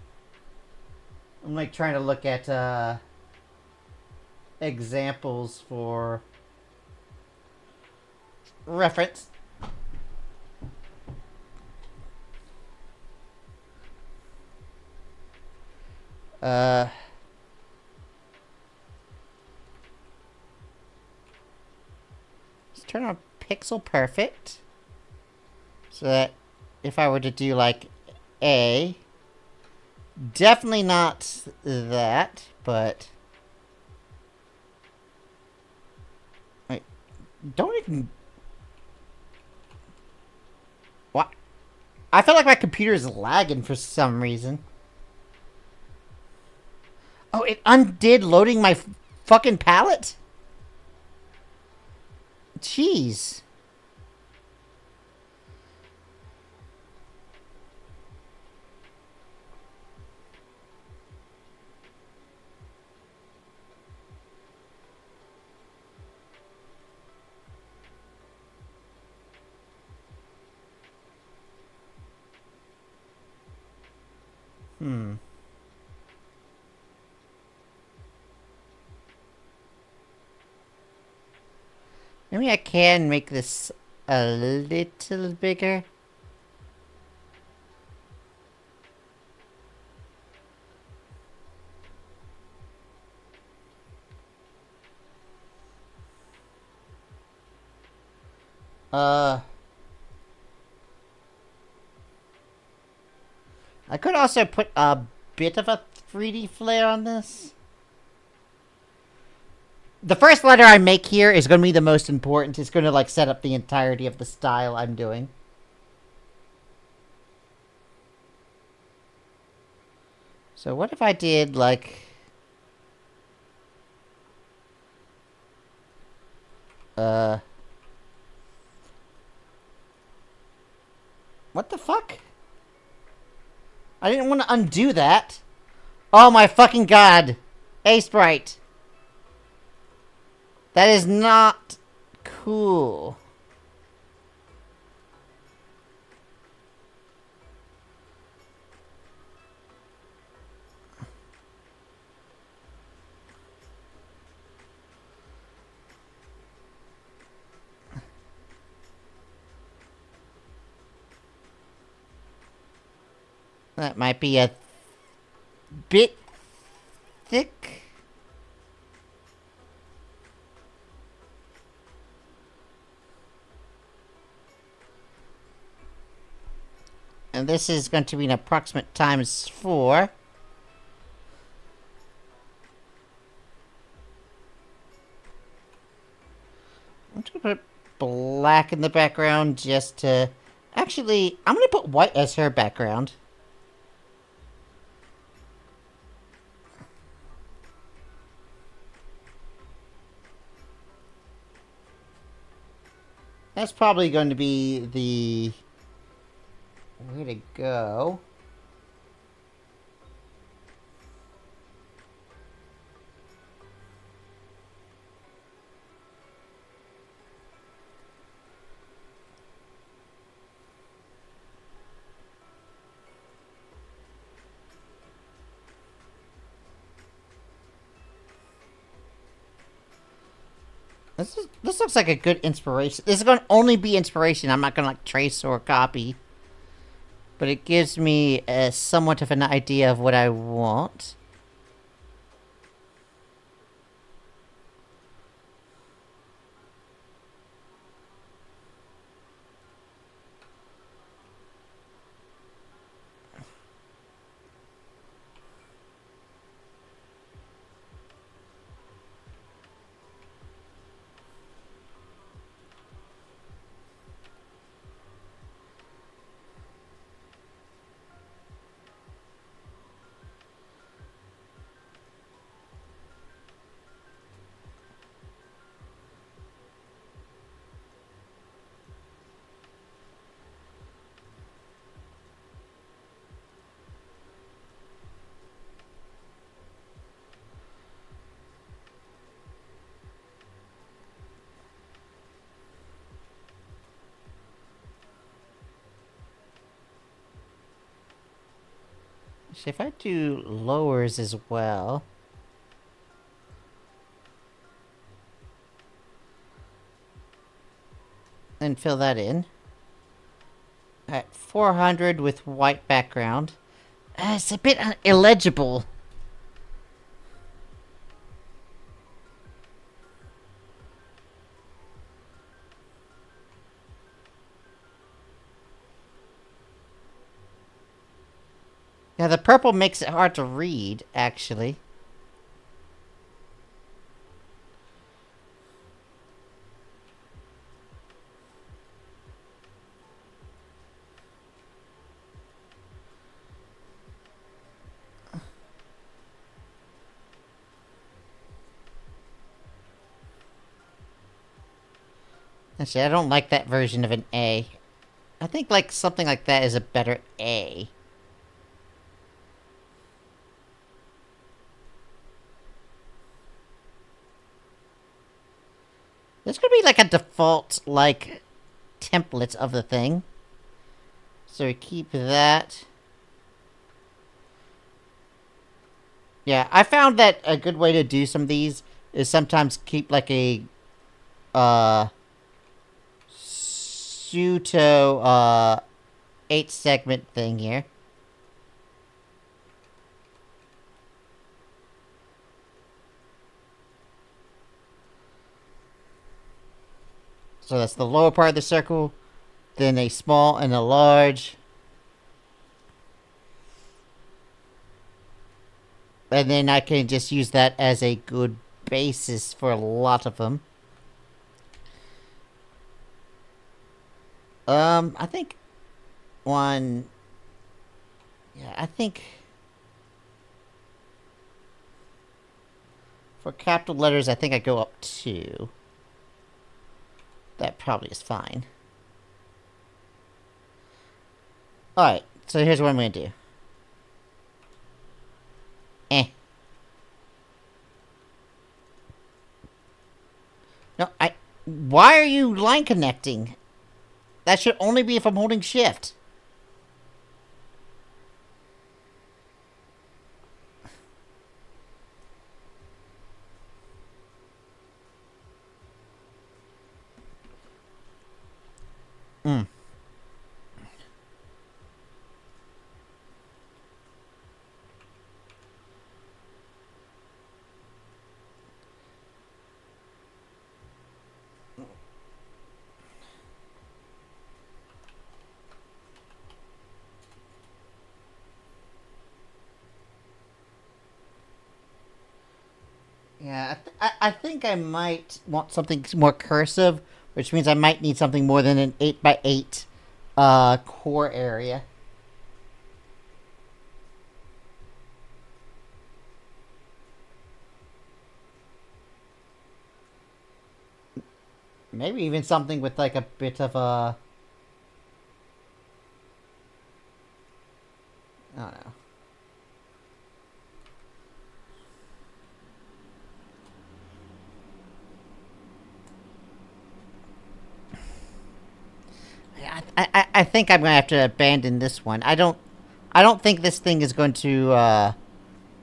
I'm like trying to look at examples for reference. Let's turn on pixel perfect so that if I were to do like A, definitely not that, but wait, don't even. What? I feel like my computer is lagging for some reason. Oh, it undid loading my fucking palette? Jeez. Maybe I can make this a little bigger. I could also put a bit of a 3D flare on this. The first letter I make here is going to be the most important. It's going to, like, set up the entirety of the style I'm doing. So what if I did, like... What the fuck? I didn't want to undo that. Oh my fucking god. Hey, Sprite. That is not cool. That might be a bit thick. And this is going to be an approximate times 4. I'm just going to put black in the background just to... Actually, I'm going to put white as her background. That's probably going to be the way to go. This looks like a good inspiration. This is going to only be inspiration. I'm not going to like trace or copy. But it gives me somewhat of an idea of what I want. So if I do lowers as well. And fill that in. At 400 with white background. It's a bit illegible. Yeah, the purple makes it hard to read, actually. Actually, I don't like that version of an A. I think like something like that is a better A. This could be like a default, like, template of the thing. So we keep that. Yeah, I found that a good way to do some of these is sometimes keep like a, pseudo, 8-segment thing here. So that's the lower part of the circle, then a small and a large. And then I can just use that as a good basis for a lot of them. I think one... Yeah, I think... For capital letters, I think I go up 2. That probably is fine. Alright, so here's what I'm going to do. No, why are you line connecting? That should only be if I'm holding shift. Yeah, I think I might want something more cursive, which means I might need something more than an 8x8 core area. Maybe even something with like a bit of a... I don't know. I think I'm gonna have to abandon this one. I don't think this thing is going to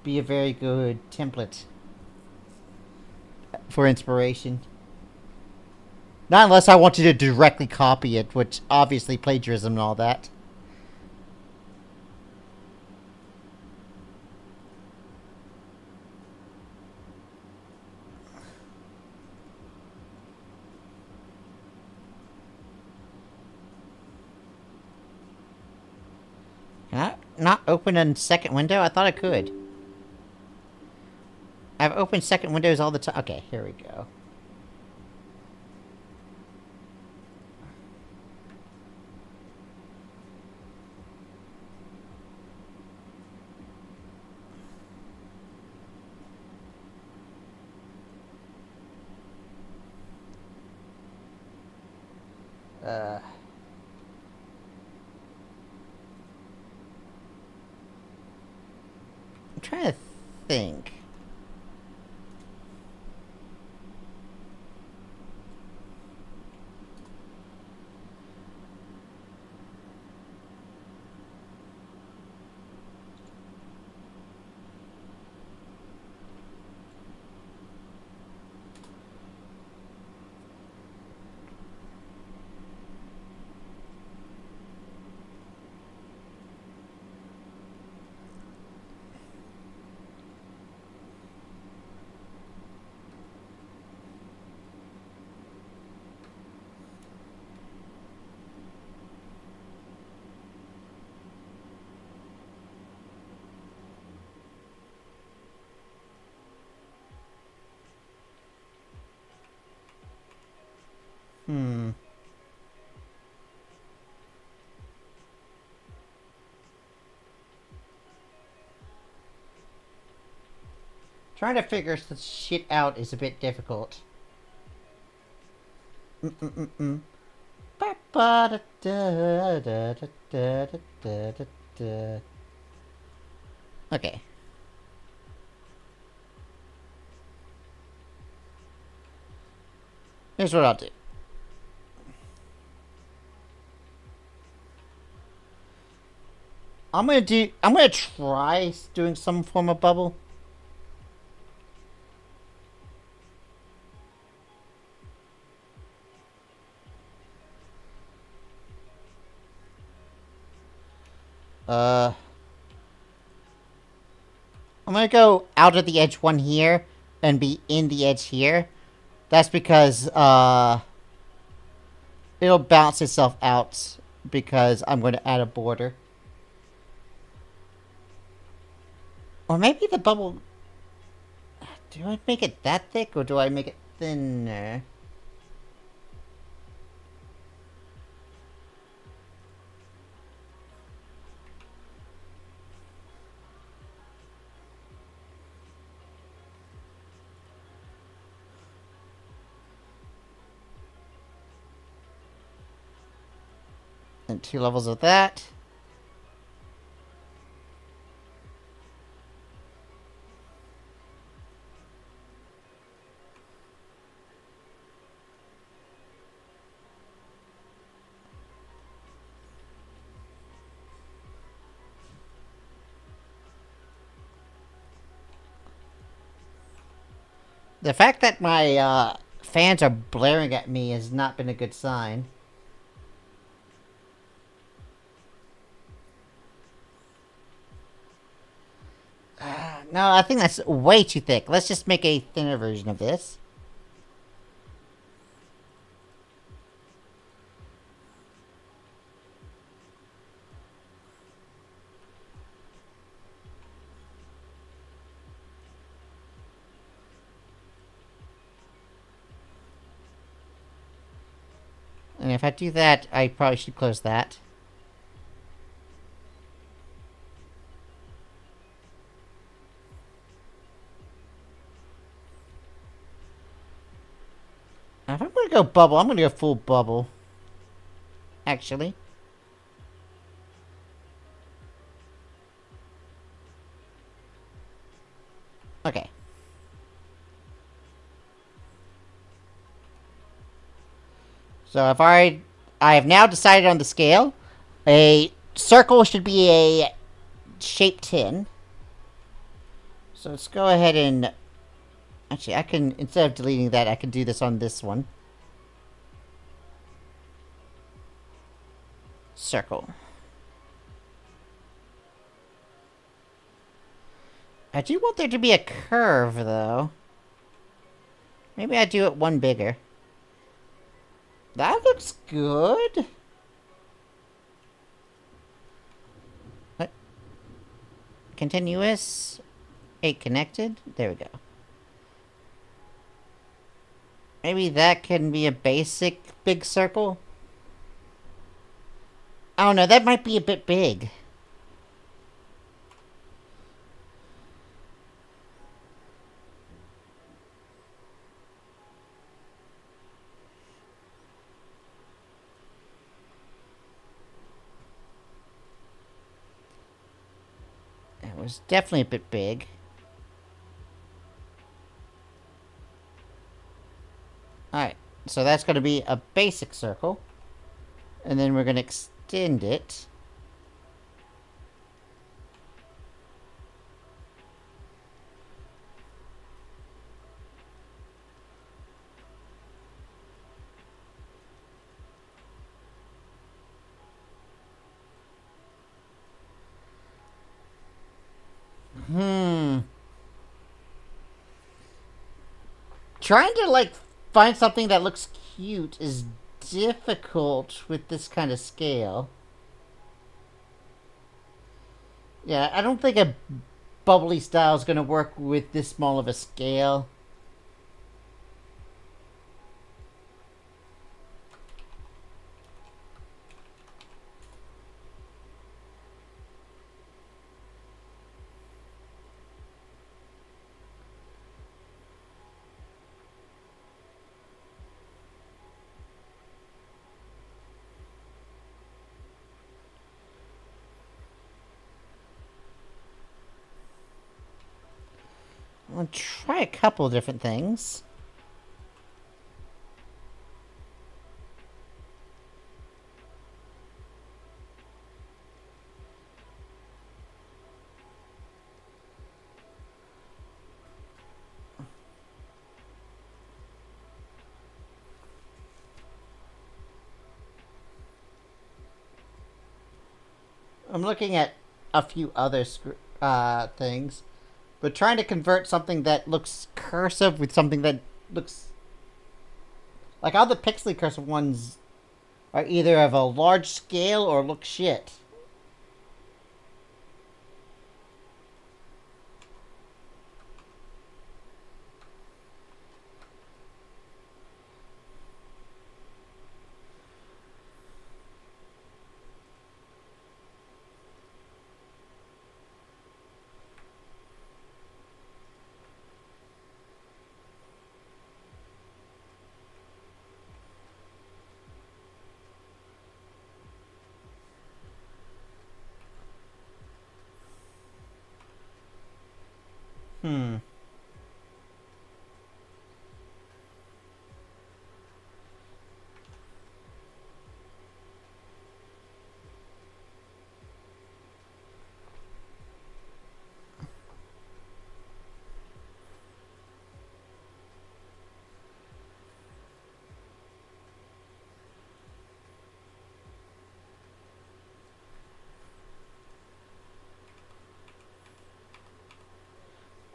be a very good template for inspiration. Not unless I wanted to directly copy it, which obviously plagiarism and all that. Can I not open a second window? I thought I could. I've opened second windows all the time. Okay, here we go. I'm trying to think. Trying to figure this shit out is a bit difficult. Okay. Here's what I'll do. I'm gonna try doing some form of bubble. I'm gonna go out of the edge one here and be in the edge here. That's because, it'll bounce itself out because I'm going to add a border. Or maybe the bubble... Do I make it that thick or do I make it thinner? And 2 levels of that. The fact that my fans are blaring at me has not been a good sign. No, I think that's way too thick. Let's just make a thinner version of this. And if I do that, I probably should close that. Now, if I'm going to go bubble, I'm going to go full bubble. Actually. Okay. So if I have now decided on the scale. A circle should be a shape 10. So let's go ahead and... Actually, I can, instead of deleting that, I can do this on this one. circle. I do want there to be a curve, though. Maybe I do it one bigger. That looks good. What? Continuous. 8 connected. There we go. Maybe that can be a basic big circle. I don't know, that might be a bit big. It was definitely a bit big. Alright, so that's going to be a basic circle. And then we're going to extend it. Trying to, like, find something that looks cute is difficult with this kind of scale. Yeah, I don't think a bubbly style is going to work with this small of a scale. I'll try a couple of different things. I'm looking at a few other things. But trying to convert something that looks cursive with something that looks... Like, all the pixely cursive ones are either of a large scale or look shit.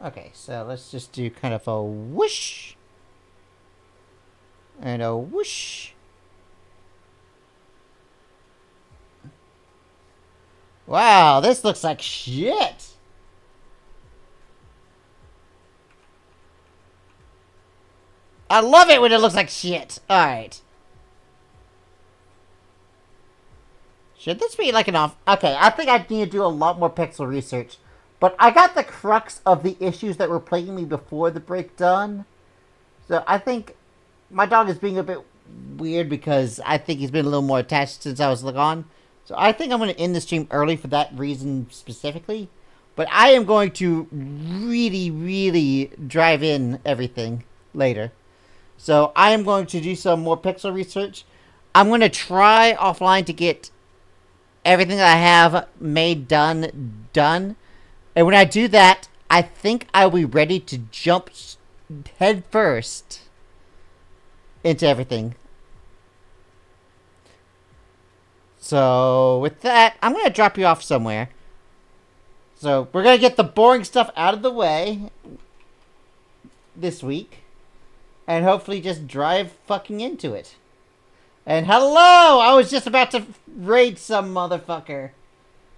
Okay, so let's just do kind of a whoosh. And a whoosh. Wow, this looks like shit. I love it when it looks like shit. Alright. Should this be like an off... Okay, I think I need to do a lot more pixel research. But I got the crux of the issues that were plaguing me before the break done. So I think my dog is being a bit weird because I think he's been a little more attached since I was gone. So I think I'm going to end the stream early for that reason specifically. But I am going to really, really drive in everything later. So I am going to do some more pixel research. I'm going to try offline to get everything that I have made done. And when I do that, I think I'll be ready to jump head first into everything. So, with that, I'm going to drop you off somewhere. So, we're going to get the boring stuff out of the way this week. And hopefully just drive fucking into it. And hello! I was just about to raid some motherfucker.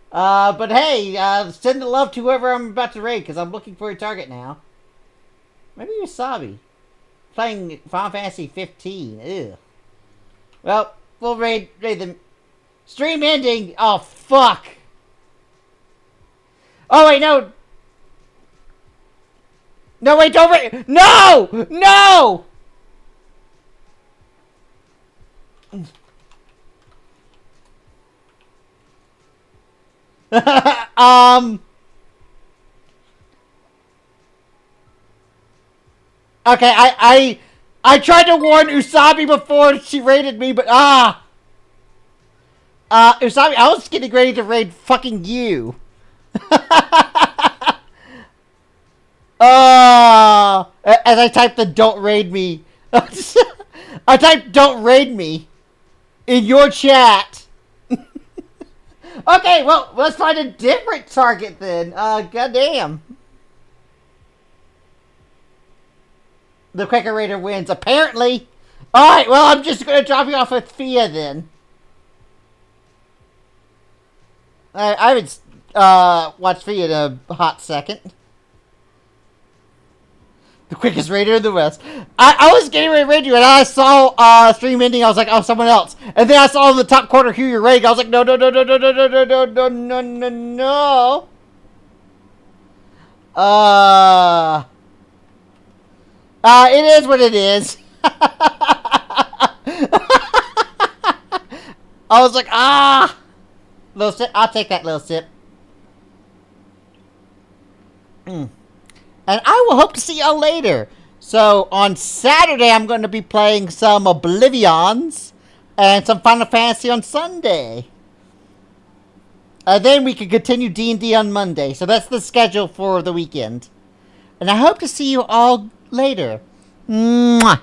But hey, send the love to whoever I'm about to raid, because I'm looking for a target now. Maybe Wasabi. Playing Final Fantasy 15. Ew. Well, we'll raid them. Stream ending! Oh, fuck! Oh, wait, no! No, wait, don't raid! No! No! Okay, I tried to warn Usabi before she raided me, but Usabi, I was getting ready to raid fucking you. As I typed the "don't raid me," I typed "don't raid me" in your chat. Okay, well, let's find a different target then. Goddamn. The quicker raider wins, apparently. Alright, well, I'm just going to drop you off with Fia then. I haven't watched Fia in a hot second. The quickest raider in the West. I was getting ready to raid you, and I saw stream ending. I was like, oh, someone else. And then I saw in the top corner who you're raiding. I was like, no, no, no, no, no, no, no, no, no, no, no, no, no. It is what it is. I was like, little sip. I'll take that little sip. And I will hope to see y'all later. So, on Saturday, I'm going to be playing some Oblivions and some Final Fantasy on Sunday. Then we can continue D&D on Monday. So, that's the schedule for the weekend. And I hope to see you all later. Mwah.